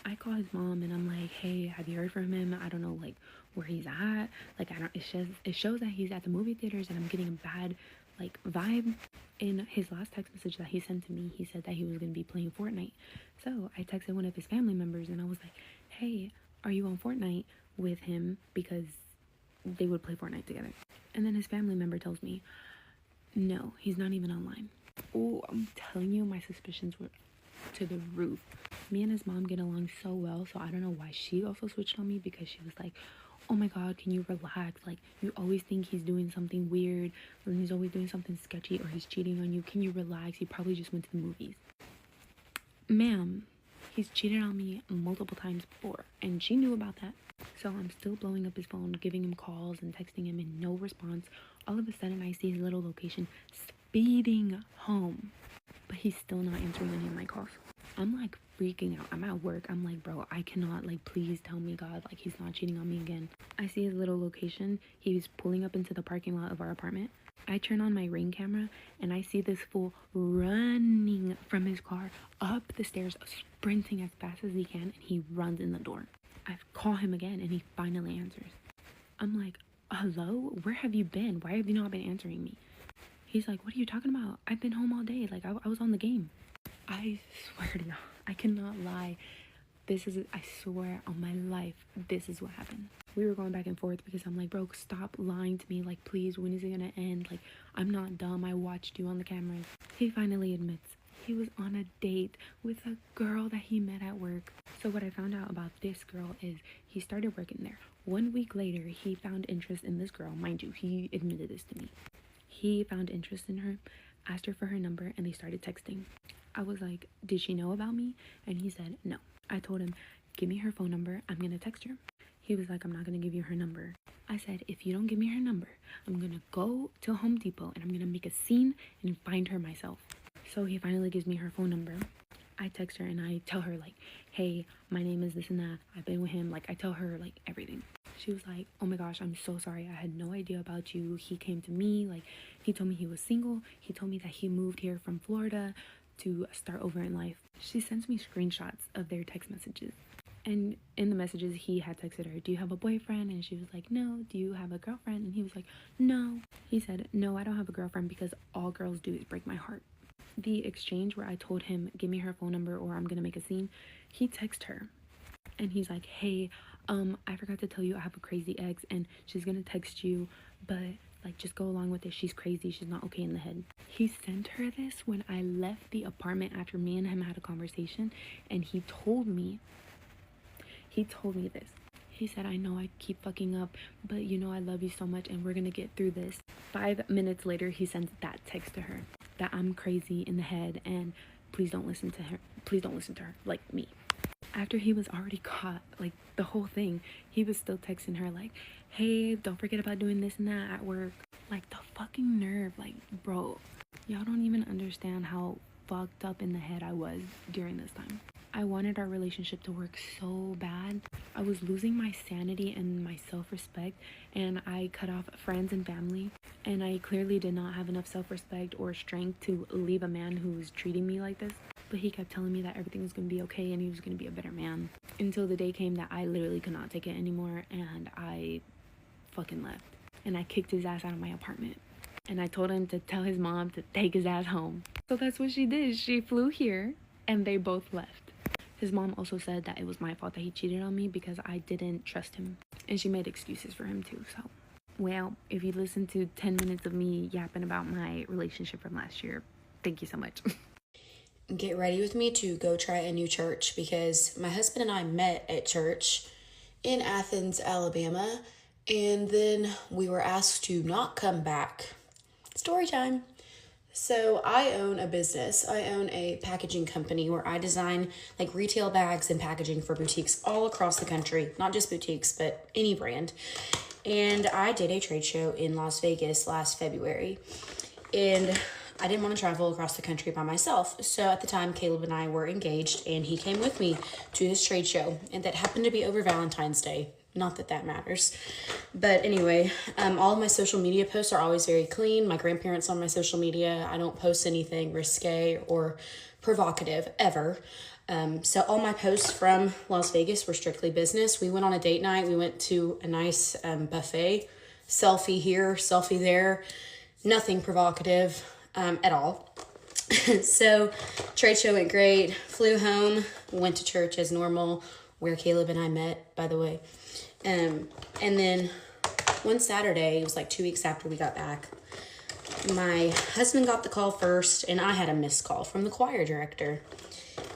Speaker 4: I call his mom and I'm like, hey, have you heard from him? I don't know like where he's at. Like, it shows that he's at the movie theaters, and I'm getting a bad like vibe. In his last text message that he sent to me, he said that he was gonna be playing Fortnite. So I texted one of his family members and I was like, hey, are you on Fortnite with him? Because they would play Fortnite together. And then his family member tells me, no, he's not even online. Oh, I'm telling you, my suspicions were to the roof. Me and his mom get along so well, so I don't know why she also switched on me, because she was like, oh my god, can you relax? Like, you always think he's doing something weird, or he's always doing something sketchy, or he's cheating on you. Can you relax? He probably just went to the movies. Ma'am, he's cheated on me multiple times before, and she knew about that. So I'm still blowing up his phone, giving him calls and texting him, and no response. All of a sudden, I see his little location speeding home, but he's still not answering any of my calls. I'm like freaking out. I'm at work. I'm like, bro, I cannot, like, please tell me, God, like, he's not cheating on me again. I see his little location. He's pulling up into the parking lot of our apartment. I turn on my Ring camera and I see this fool running from his car up the stairs, sprinting as fast as he can, and he runs in the door. I call him again and he finally answers. I'm like, hello? Where have you been? Why have you not been answering me? He's like, what are you talking about? I've been home all day. Like, I was on the game. I swear to God, I cannot lie. I swear on my life, this is what happened. We were going back and forth because I'm like, bro, stop lying to me. Like, please, when is it gonna end? Like, I'm not dumb. I watched you on the cameras. He finally admits he was on a date with a girl that he met at work. So what I found out about this girl is he started working there. 1 week later, he found interest in this girl. Mind you, he admitted this to me. He found interest in her, asked her for her number, and they started texting. I was like, did she know about me? And he said, no. I told him, give me her phone number. I'm going to text her. He was like, I'm not going to give you her number. I said, if you don't give me her number, I'm going to go to Home Depot and I'm going to make a scene and find her myself. So he finally gives me her phone number. I text her and I tell her, like, hey, my name is this and that. I've been with him. Like, I tell her, like, everything. She was like, oh my gosh, I'm so sorry. I had no idea about you. He came to me. Like, he told me he was single. He told me that he moved here from Florida to start over in life. She sends me screenshots of their text messages. And in the messages, he had texted her, do you have a boyfriend? And she was like, no. Do you have a girlfriend? And he was like, no. He said, no, I don't have a girlfriend because all girls do is break my heart. The exchange where I told him, give me her phone number or I'm going to make a scene, he texted her. And he's like, hey, I forgot to tell you I have a crazy ex and she's going to text you, but like, just go along with it. She's crazy. She's not okay in the head. He sent her this when I left the apartment after me and him had a conversation, and he told me this. He said, I know I keep fucking up, but you know I love you so much and we're gonna get through this. 5 minutes later, he sends that text to her, that I'm crazy in the head and please don't listen to her. Please don't listen to her, like me. After he was already caught, like the whole thing, he was still texting her like, hey, don't forget about doing this and that at work. Like, the fucking nerve. Like, bro, y'all don't even understand how fucked up in the head I was during this time. I wanted our relationship to work so bad. I was losing my sanity and my self-respect, and I cut off friends and family, and I clearly did not have enough self-respect or strength to leave a man who was treating me like this. But he kept telling me that everything was going to be okay and he was going to be a better man, until the day came that I literally could not take it anymore, and I fucking left. And I kicked his ass out of my apartment. And I told him to tell his mom to take his ass home. So that's what she did. She flew here and they both left. His mom also said that it was my fault that he cheated on me because I didn't trust him. And she made excuses for him too. So, well, if you listened to 10 minutes of me yapping about my relationship from last year, thank you so much.
Speaker 5: Get ready with me to go try a new church, because my husband and I met at church in Athens, Alabama, and then we were asked to not come back. Story time. So I own a business. I own a packaging company where I design like retail bags and packaging for boutiques all across the country, not just boutiques, but any brand. And I did a trade show in Las Vegas last February, and I didn't want to travel across the country by myself. So at the time, Caleb and I were engaged, and he came with me to this trade show, and that happened to be over Valentine's Day. Not that that matters. But anyway, all of my social media posts are always very clean. My grandparents on my social media. I don't post anything risque or provocative ever. So all my posts from Las Vegas were strictly business. We went on a date night. We went to a nice buffet. Selfie here, selfie there. Nothing provocative at all. So trade show went great. Flew home. Went to church as normal, where Caleb and I met, by the way. And then one Saturday, it was like 2 weeks after we got back, my husband got the call first, and I had a missed call from the choir director.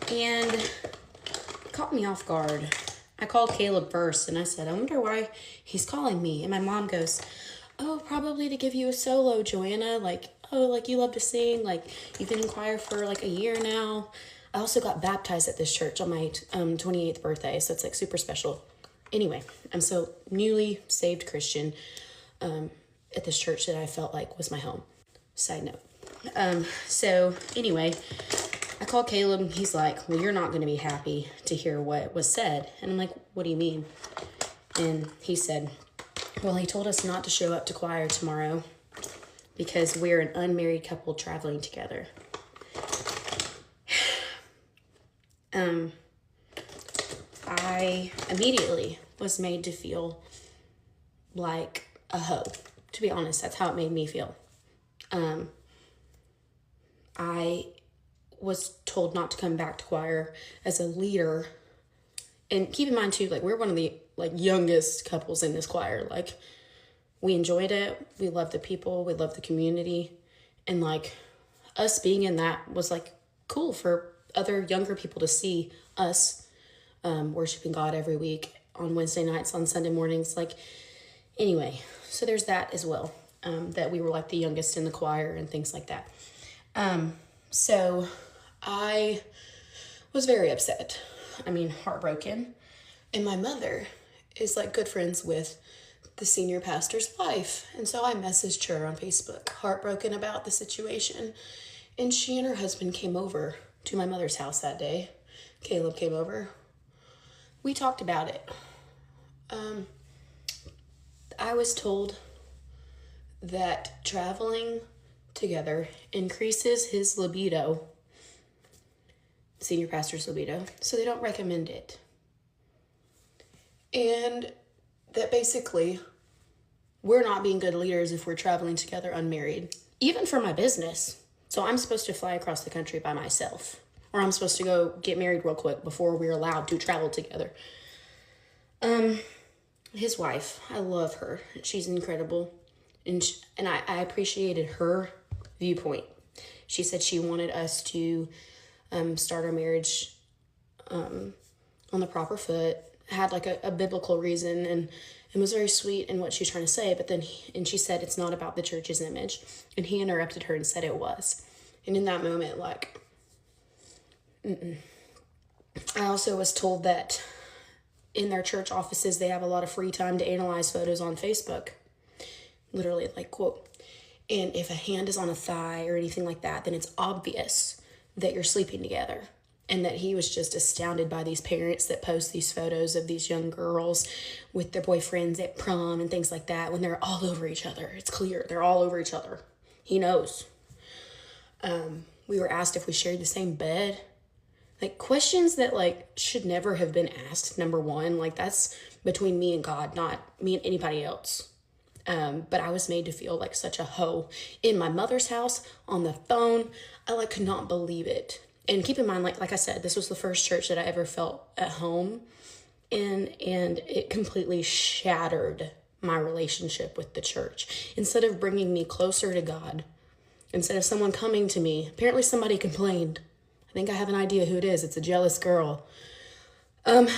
Speaker 5: And it caught me off guard. I called Caleb first, and I said, I wonder why he's calling me. And my mom goes, oh, probably to give you a solo, Joanna. Like, oh, like you love to sing. Like, you've been in choir for like a year now. I also got baptized at this church on my 28th birthday, so it's like super special. Anyway, I'm so newly saved Christian at this church that I felt like was my home. Side note. So anyway, I called Caleb, and he's like, well, you're not going to be happy to hear what was said. And I'm like, what do you mean? And he said, well, he told us not to show up to choir tomorrow because we're an unmarried couple traveling together. I immediately was made to feel like a hoe. To be honest, that's how it made me feel. I was told not to come back to choir as a leader And keep in mind too, like, we're one of the like youngest couples in this choir. Like, we enjoyed it. We loved the people. We loved the community. And like, us being in that was like cool for other younger people to see us worshiping God every week on Wednesday nights, on Sunday mornings. Like, anyway, so there's that as well, that we were like the youngest in the choir and things like that. So I was very upset. I mean, heartbroken. And my mother is like good friends with the senior pastor's wife. And so I messaged her on Facebook, heartbroken about the situation. And she and her husband came over to my mother's house that day. Caleb came over. We talked about it. I was told that traveling together increases his libido, senior pastor's libido, so they don't recommend it. And that basically we're not being good leaders if we're traveling together unmarried, even for my business. So I'm supposed to fly across the country by myself, or I'm supposed to go get married real quick before we're allowed to travel together. His wife, I love her. She's incredible. And I appreciated her viewpoint. She said she wanted us to start our marriage on the proper foot, had like a biblical reason, and was very sweet in what she was trying to say. But then, she said it's not about the church's image. And he interrupted her and said it was. And in that moment, like, I also was told that in their church offices, they have a lot of free time to analyze photos on Facebook. Literally, like, quote, and if a hand is on a thigh or anything like that, then it's obvious that you're sleeping together. And that he was just astounded by these parents that post these photos of these young girls with their boyfriends at prom and things like that when they're all over each other. It's clear. They're all over each other. He knows. We were asked if we shared the same bed. Like, questions that, like, should never have been asked, number one. Like, that's between me and God, not me and anybody else. But I was made to feel like such a hoe in my mother's house, on the phone. I, like, could not believe it. And keep in mind, like I said, this was the first church that I ever felt at home in, and it completely shattered my relationship with the church. Instead of bringing me closer to God, instead of someone coming to me, apparently somebody complained. I think I have an idea who it is. It's a jealous girl. But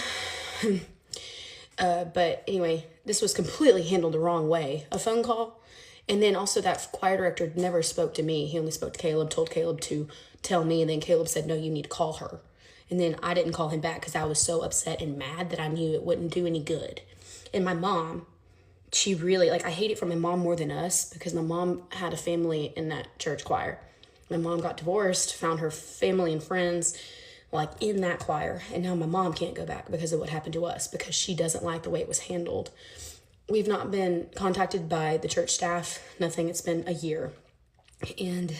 Speaker 5: anyway, this was completely handled the wrong way. A phone call. And then also that choir director never spoke to me. He only spoke to Caleb, told Caleb to tell me. And then Caleb said, no, you need to call her. And then I didn't call him back because I was so upset and mad that I knew it wouldn't do any good. And my mom, she really, like, I hate it for my mom more than us because my mom had a family in that church choir. My mom got divorced, found her family and friends, like, in that choir. And now my mom can't go back because of what happened to us, because she doesn't like the way it was handled. We've not been contacted by the church staff, nothing. It's been a year. And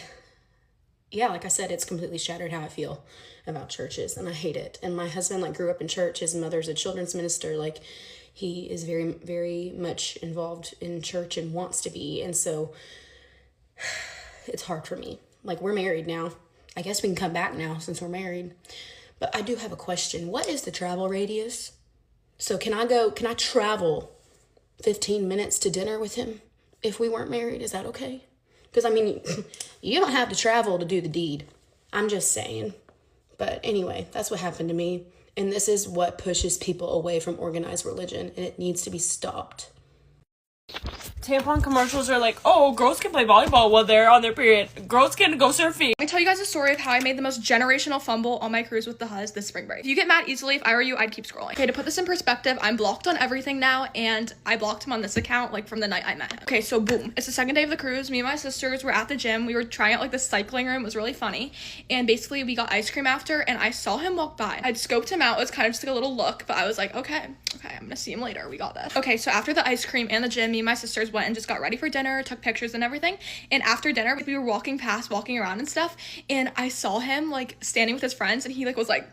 Speaker 5: yeah, like I said, it's completely shattered how I feel about churches, and I hate it. And my husband, like, grew up in church. His mother's a children's minister. Like, he is very, very much involved in church and wants to be. And so it's hard for me. Like, we're married now. I guess we can come back now since we're married. But I do have a question. What is the travel radius? So can I travel 15 minutes to dinner with him if we weren't married? Is that okay? Because, I mean, you don't have to travel to do the deed. I'm just saying. But anyway, that's what happened to me. And this is what pushes people away from organized religion. And it needs to be stopped.
Speaker 6: Tampon commercials are like, oh, girls can play volleyball while they're on their period. Girls can go surfing.
Speaker 2: Let me tell you guys a story of how I made the most generational fumble on my cruise with the Huz this spring break. If you get mad easily, if I were you, I'd keep scrolling. Okay, to put this in perspective, I'm blocked on everything now, and I blocked him on this account, like, from the night I met him. Okay, so boom. It's the second day of the cruise. Me and my sisters were at the gym. We were trying out, like, the cycling room. It was really funny. And basically, we got ice cream after, and I saw him walk by. I'd scoped him out. It was kind of just like a little look, but I was like, okay, I'm gonna see him later. We got this. Okay, so after the ice cream and the gym, me and my sisters went and just got ready for dinner, took pictures and everything. And after dinner, we were walking around and stuff, and I saw him, like, standing with his friends, and he, like, was like,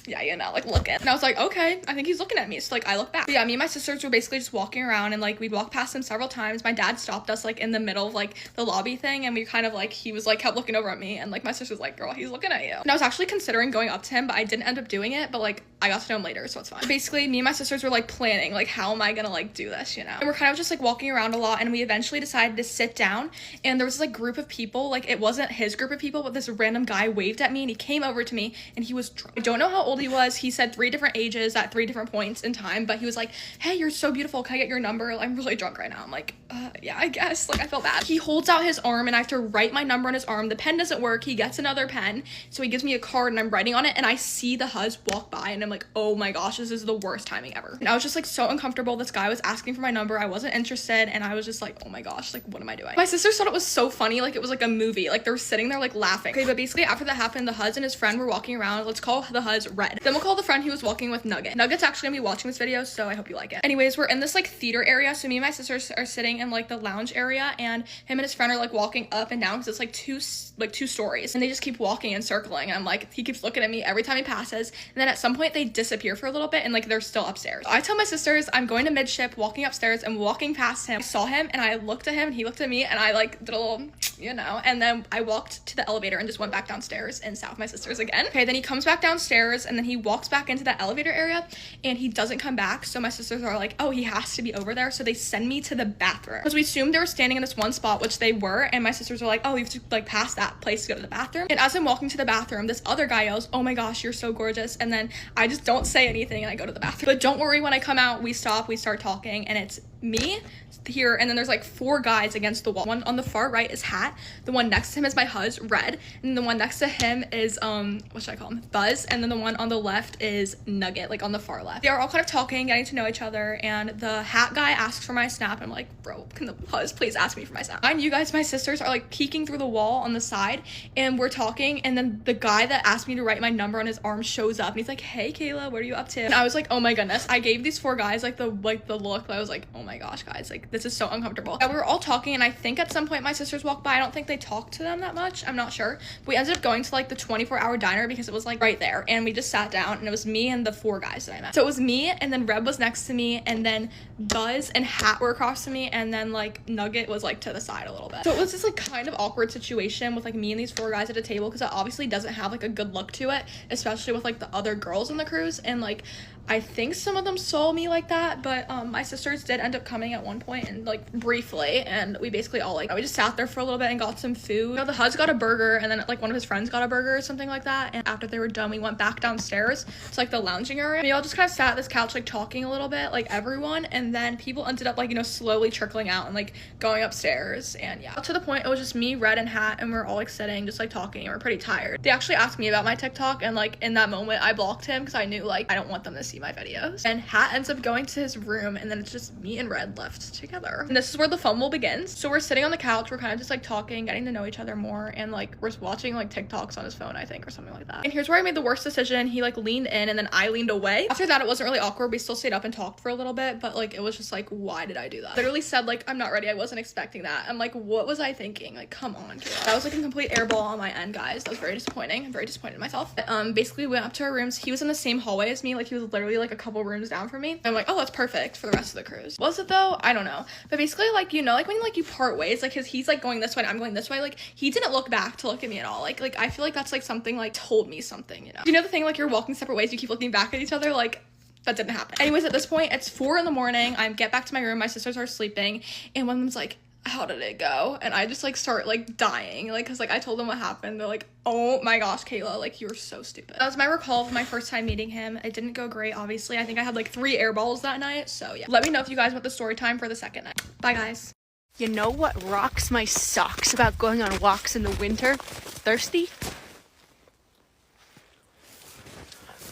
Speaker 2: yeah, you know, like, looking. And I was like, okay, I think he's looking at me. So, like, I look back. But yeah, me and my sisters were basically just walking around, and, like, we'd walk past him several times. My dad stopped us, like, in the middle of, like, the lobby thing, and we kind of, like, he was, like, kept looking over at me, and, like, my sister was like, girl, he's looking at you. And I was actually considering going up to him, but I didn't end up doing it. But, like,
Speaker 7: I got to know him later, so it's fine. Basically, me and my sisters were like planning, like, how am I gonna like do this, you know? And we're kind of just like walking around a lot, and we eventually decided to sit down, and there was this like group of people, like it wasn't his group of people, but this random guy waved at me, and he came over to me, and he was drunk. I don't know how old he was. He said 3 different ages at 3 different points in time, but he was like, hey, you're so beautiful, can I get your number? I'm really drunk right now. I'm like, yeah, I guess. Like, I feel bad. He holds out his arm, and I have to write my number on his arm. The pen doesn't work. He gets another pen, so he gives me a card, and I'm writing on it, and I see the hus walk by, and I'm like, oh my gosh, this is the worst timing ever. And I was just like so uncomfortable. This guy was asking for my number. I wasn't interested, and I was just like, oh my gosh, like, what am I doing? My sisters thought it was so funny, like it was like a movie. Like, they were sitting there like laughing. Okay, but basically after that happened, the hus and his friend were walking around. Let's call the hus Red. Then we'll call the friend he was walking with Nugget. Nugget's actually gonna be watching this video, so I hope you like it. Anyways, we're in this like theater area, so me and my sisters are sitting in like the lounge area, and him and his friend are like walking up and down because it's like two stories, and they just keep walking and circling, and I'm like, he keeps looking at me every time he passes, and then at some point they disappear for a little bit, and like they're still upstairs. I tell my sisters I'm going to midship, walking upstairs, and walking past him. I saw him, and I looked at him, and he looked at me, and I like did a little, you know, and then I walked to the elevator and just went back downstairs and sat with my sisters again. Okay, then he comes back downstairs, and then he walks back into that elevator area, and he doesn't come back, so my sisters are like, oh, he has to be over there, so they send me to the bathroom because we assumed they were standing in this one spot, which they were, and my sisters were like, oh, you have to like pass that place to go to the bathroom. And as I'm walking to the bathroom, this other guy yells, oh my gosh, you're so gorgeous, and then I just don't say anything, and I go to the bathroom. But don't worry, when I come out, we stop, we start talking, and it's me here, and then there's like 4 guys against the wall. One on the far right is Hat, the one next to him is my hus, Red, and the one next to him is what should I call him, Buzz, and then the one on the left is Nugget, like on the far left. They are all kind of talking, getting to know each other, and the Hat guy asks for my snap, and I'm like, bro, can the hus please ask me for my snap? And you guys, my sisters are like peeking through the wall on the side, and we're talking, and then the guy that asked me to write my number on his arm shows up, and he's like, hey Kayla, what are you up to? And I was like, oh my goodness. I gave these 4 guys like the look. I was like, oh my gosh, guys, like this is so uncomfortable. And we were all talking, and I think at some point my sisters walked by. I don't think they talked to them that much, I'm not sure. But we ended up going to like the 24-hour diner because it was like right there, and we just sat down, and it was me and the 4 guys that I met. So it was me, and then Red was next to me, and then Buzz and Hat were across from me, and then like Nugget was like to the side a little bit. So it was this like kind of awkward situation with like me and these 4 guys at a table, because it obviously doesn't have like a good look to it, especially with like the other girls on the cruise, and like I think some of them saw me like that, but my sisters did end up coming at one point, and like briefly, and we basically all like, we just sat there for a little bit and got some food. You know, the hus got a burger, and then like one of his friends got a burger or something like that, and after they were done, we went back downstairs to like the lounging area. We all just kind of sat at this couch like talking a little bit, like everyone, and then people ended up like, you know, slowly trickling out and like going upstairs, and yeah. To the point, it was just me, Red, and Hat, and we're all like sitting just like talking, and we're pretty tired. They actually asked me about my TikTok, and like in that moment I blocked him because I knew like I don't want them to see my videos. And Hat ends up going to his room, and then it's just me and Red left together. And this is where the fumble begins. So we're sitting on the couch, we're kind of just like talking, getting to know each other more, and like we're watching like Tik Toks on his phone, I think, or something like that. And here's where I made the worst decision. He like leaned in, and then I leaned away. After that, it wasn't really awkward. We still stayed up and talked for a little bit, but like it was just like, why did I do that? Literally said like, I'm not ready, I wasn't expecting that. I'm like, what was I thinking? Like, come on, Kayla. That was like a complete airball on my end, guys. That was very disappointing. I'm very disappointed in myself. But, basically we went up to our rooms. He was in the same hallway as me, like he was literally like a couple rooms down from me. I'm like, oh, that's perfect for the rest of the cruise. Was it though? I don't know. But basically, like, you know, like when like you part ways, like he's like going this way and I'm going this way, like he didn't look back to look at me at all. Like I feel like that's like something like told me something, you know? You know the thing, like you're walking separate ways, you keep looking back at each other, like that didn't happen. Anyways, at this point, it's 4 a.m. I get back to my room, my sisters are sleeping, and one of them's like, how did it go? And I just like start like dying, like because like I told them what happened. They're like, oh my gosh, Kayla, like you're so stupid. That was my recall of my first time meeting him. It didn't go great, obviously. I think I had like 3 air balls that night, so yeah. Let me know if you guys want the story time for the second night. Bye guys.
Speaker 8: You know what rocks my socks about going on walks in the winter? Thirsty?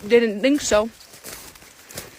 Speaker 8: Didn't think so.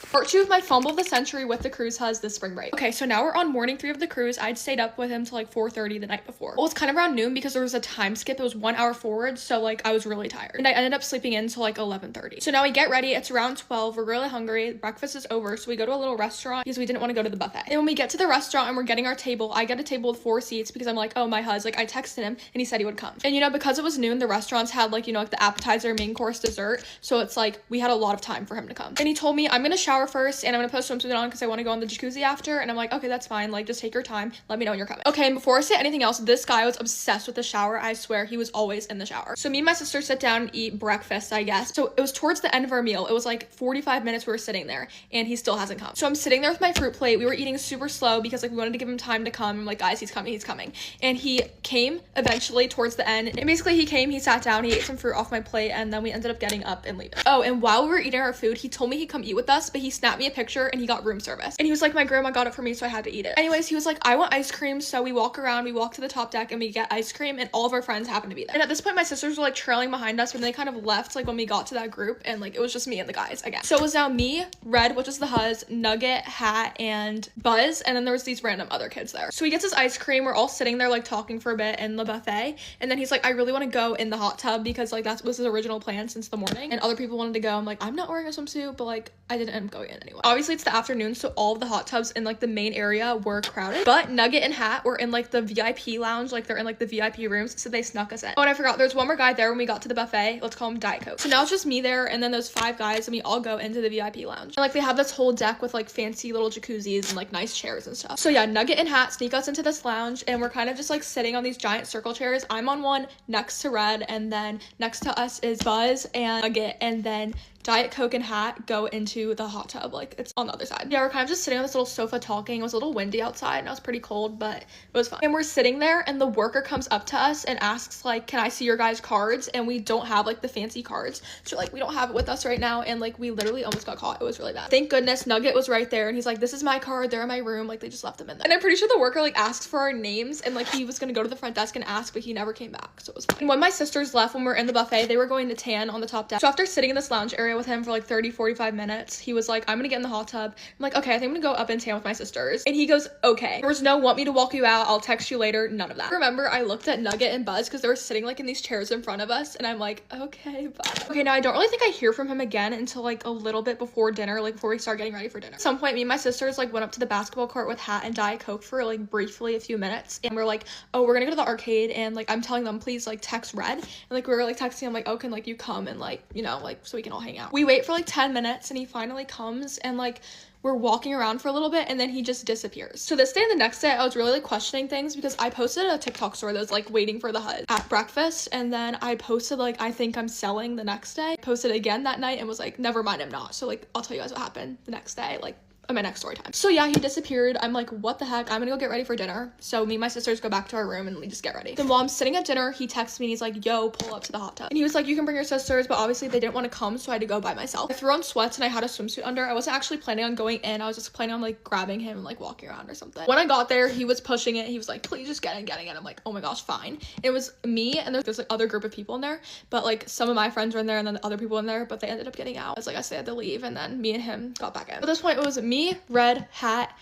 Speaker 7: Part 2 of my fumble of the century with the cruise hus this spring break. Okay, so now we're on morning 3 of the cruise. I'd stayed up with him till like 4:30 the night before. Well, it's kind of around noon because there was a time skip. It was 1 hour forward, so like I was really tired. And I ended up sleeping in till like 11:30. So now we get ready. It's around 12. We're really hungry. Breakfast is over, so we go to a little restaurant because we didn't want to go to the buffet. And when we get to the restaurant and we're getting our table, I get a table with 4 seats because I'm like, oh, my hus, like I texted him and he said he would come. And you know, because it was noon, the restaurants had like, you know, like the appetizer, main course, dessert. So it's like we had a lot of time for him to come. And he told me, I'm gonna shower shower first and I'm gonna put a swimsuit on because I want to go in the jacuzzi after. And I'm like, okay, that's fine. Like, just take your time. Let me know when you're coming. Okay, and before I say anything else, this guy was obsessed with the shower. I swear he was always in the shower. So me and my sister sit down and eat breakfast, I guess. So it was towards the end of our meal. It was like 45 minutes we were sitting there and he still hasn't come. So I'm sitting there with my fruit plate. We were eating super slow because like we wanted to give him time to come. I'm like, guys, he's coming, he's coming. And he came eventually towards the end. And basically he came, he sat down, he ate some fruit off my plate, and then we ended up getting up and leaving. Oh, and while we were eating our food, he told me he'd come eat with us, but he snapped me a picture and he got room service. And he was like, my grandma got it for me, so I had to eat it. Anyways, he was like, I want ice cream. So we walk around, we walk to the top deck and we get ice cream, and all of our friends happen to be there. And at this point, my sisters were like trailing behind us, and they kind of left like when we got to that group, and like it was just me and the guys again. So it was now me, Red, which is the huzz, Nugget, Hat, and Buzz, and then there was these random other kids there. So he gets his ice cream, we're all sitting there like talking for a bit in the buffet, and then he's like, I really want to go in the hot tub because like that was his original plan since the morning, and other people wanted to go. I'm like, I'm not wearing a swimsuit, but like I didn't end up going in anyway. Obviously it's the afternoon, so all of the hot tubs in like the main area were crowded, but Nugget and Hat were in like the VIP lounge, like they're in like the VIP rooms, so they snuck us in. Oh, and I forgot, there's one more guy there when we got to the buffet. Let's call him Diet Coke. So now it's just me there, and then those 5 guys, and we all go into the VIP lounge. And like they have this whole deck with like fancy little jacuzzis and like nice chairs and stuff. So yeah, Nugget and Hat sneak us into this lounge, and we're kind of just like sitting on these giant circle chairs. I'm on one next to Red, and then next to us is Buzz and Nugget, and then Diet Coke and Hat go into the hot tub, like it's on the other side. Yeah, we're kind of just sitting on this little sofa talking. It was a little windy outside and it was pretty cold, but it was fun. And we're sitting there, and the worker comes up to us and asks like, can I see your guys' cards? And we don't have like the fancy cards, so like we don't have it with us right now, and like we literally almost got caught. It was really bad. Thank goodness Nugget was right there, and he's like, this is my card, they're in my room, like they just left them in there. And I'm pretty sure the worker like asks for our names, and like he was gonna go to the front desk and ask, but he never came back, so it was fine. And when my sisters left, when we were in the buffet, they were going to tan on the top deck. So after sitting in this lounge area with him for like 30-45 minutes, he was like, I'm gonna get in the hot tub. I'm like, okay, I think I'm gonna go up and tan with my sisters. And he goes, okay. There was no want me to walk you out, I'll text you later, none of that. Remember, I looked at Nugget and Buzz because they were sitting like in these chairs in front of us, and I'm like, okay, bye. Okay, now I don't really think I hear from him again until like a little bit before dinner, like before we start getting ready for dinner. At some point, me and my sisters like went up to the basketball court with Hat and Diet Coke for like briefly a few minutes, and we're like, oh, we're gonna go to the arcade, and like I'm telling them, please like text Red, and like we were like texting him like, oh, can like you come and like, you know, like so we can all hang out. We wait for like 10 minutes, and he finally comes, and like we're walking around for a little bit, and then he just disappears. So this day and the next day, I was really like questioning things because I posted a TikTok story that was like waiting for the HUD at breakfast, and then I posted like, I think I'm selling the next day. Posted again that night and was like, never mind, I'm not. So like I'll tell you guys what happened the next day, like on my next story time. So yeah, he disappeared. I'm like, what the heck? I'm gonna go get ready for dinner. So me and my sisters go back to our room and we just get ready. Then while I'm sitting at dinner, he texts me and he's like, yo, pull up to the hot tub. And he was like, you can bring your sisters, but obviously they didn't want to come, so I had to go by myself. I threw on sweats and I had a swimsuit under. I wasn't actually planning on going in. I was just planning on like grabbing him and like walking around or something. When I got there, he was pushing it. He was like, please just get in. I'm like, oh my gosh, fine. It was me, and there's like other group of people in there, but like some of my friends were in there and then the other people in there, but they ended up getting out. I was like, I said, I had to leave, and then me and him got back in. At this point, it was me, Red, Hat,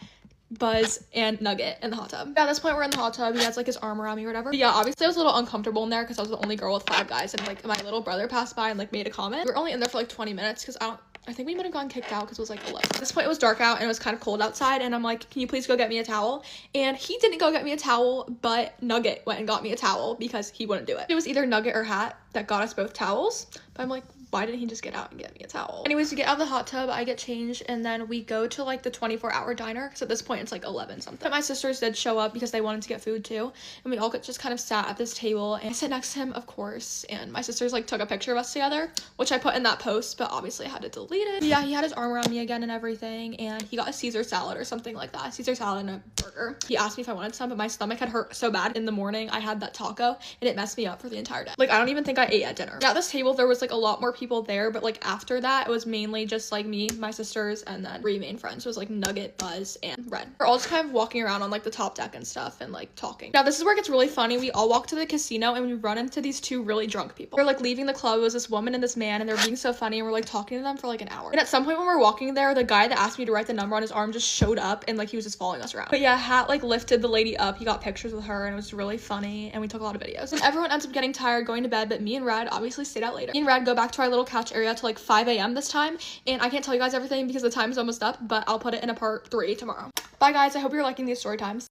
Speaker 7: Buzz, and Nugget in the hot tub. Yeah, at this point we're in the hot tub. He has like his arm around me or whatever. But yeah, obviously I was a little uncomfortable in there because I was the only girl with 5 guys, and like my little brother passed by and like made a comment. We were only in there for like 20 minutes because I think we might have gotten kicked out because it was like 11. At this point it was dark out and it was kind of cold outside, and I'm like, can you please go get me a towel? And he didn't go get me a towel, but Nugget went and got me a towel because he wouldn't do it. It was either Nugget or Hat that got us both towels, but I'm like, why didn't he just get out and get me a towel? Anyways, we get out of the hot tub, I get changed, and then we go to like the 24-hour diner because at this point it's like 11 something. But my sisters did show up because they wanted to get food too, and we all just kind of sat at this table, and I sat next to him, of course, and my sisters like took a picture of us together, which I put in that post, but obviously I had to delete it. But yeah, he had his arm around me again and everything, and he got a Caesar salad or something like that. Caesar salad and a burger. He asked me if I wanted some, but my stomach had hurt so bad in the morning. I had that taco and it messed me up for the entire day. Like I don't even think I ate at dinner. At this table there was like a lot more people there, but like after that it was mainly just like me, my sisters, and then 3 main friends. It was like Nugget, Buzz, and Red. We're all just kind of walking around on like the top deck and stuff and like talking. Now this is where it gets really funny. We all walk to the casino and we run into these 2 really drunk people. We're like leaving the club. It was this woman and this man, and they're being so funny, and we're like talking to them for like an hour. And at some point when we're walking there, the guy that asked me to write the number on his arm just showed up, and like he was just following us around. But yeah, Hat like lifted the lady up. He got pictures with her and it was really funny, and we took a lot of videos. And everyone ends up getting tired, going to bed, but me and Red obviously stayed out later. Me and Red go back to our little couch area till like 5 a.m. this time, and I can't tell you guys everything because the time is almost up, but I'll put it in a part 3 tomorrow. Bye guys, I hope you're liking these story times.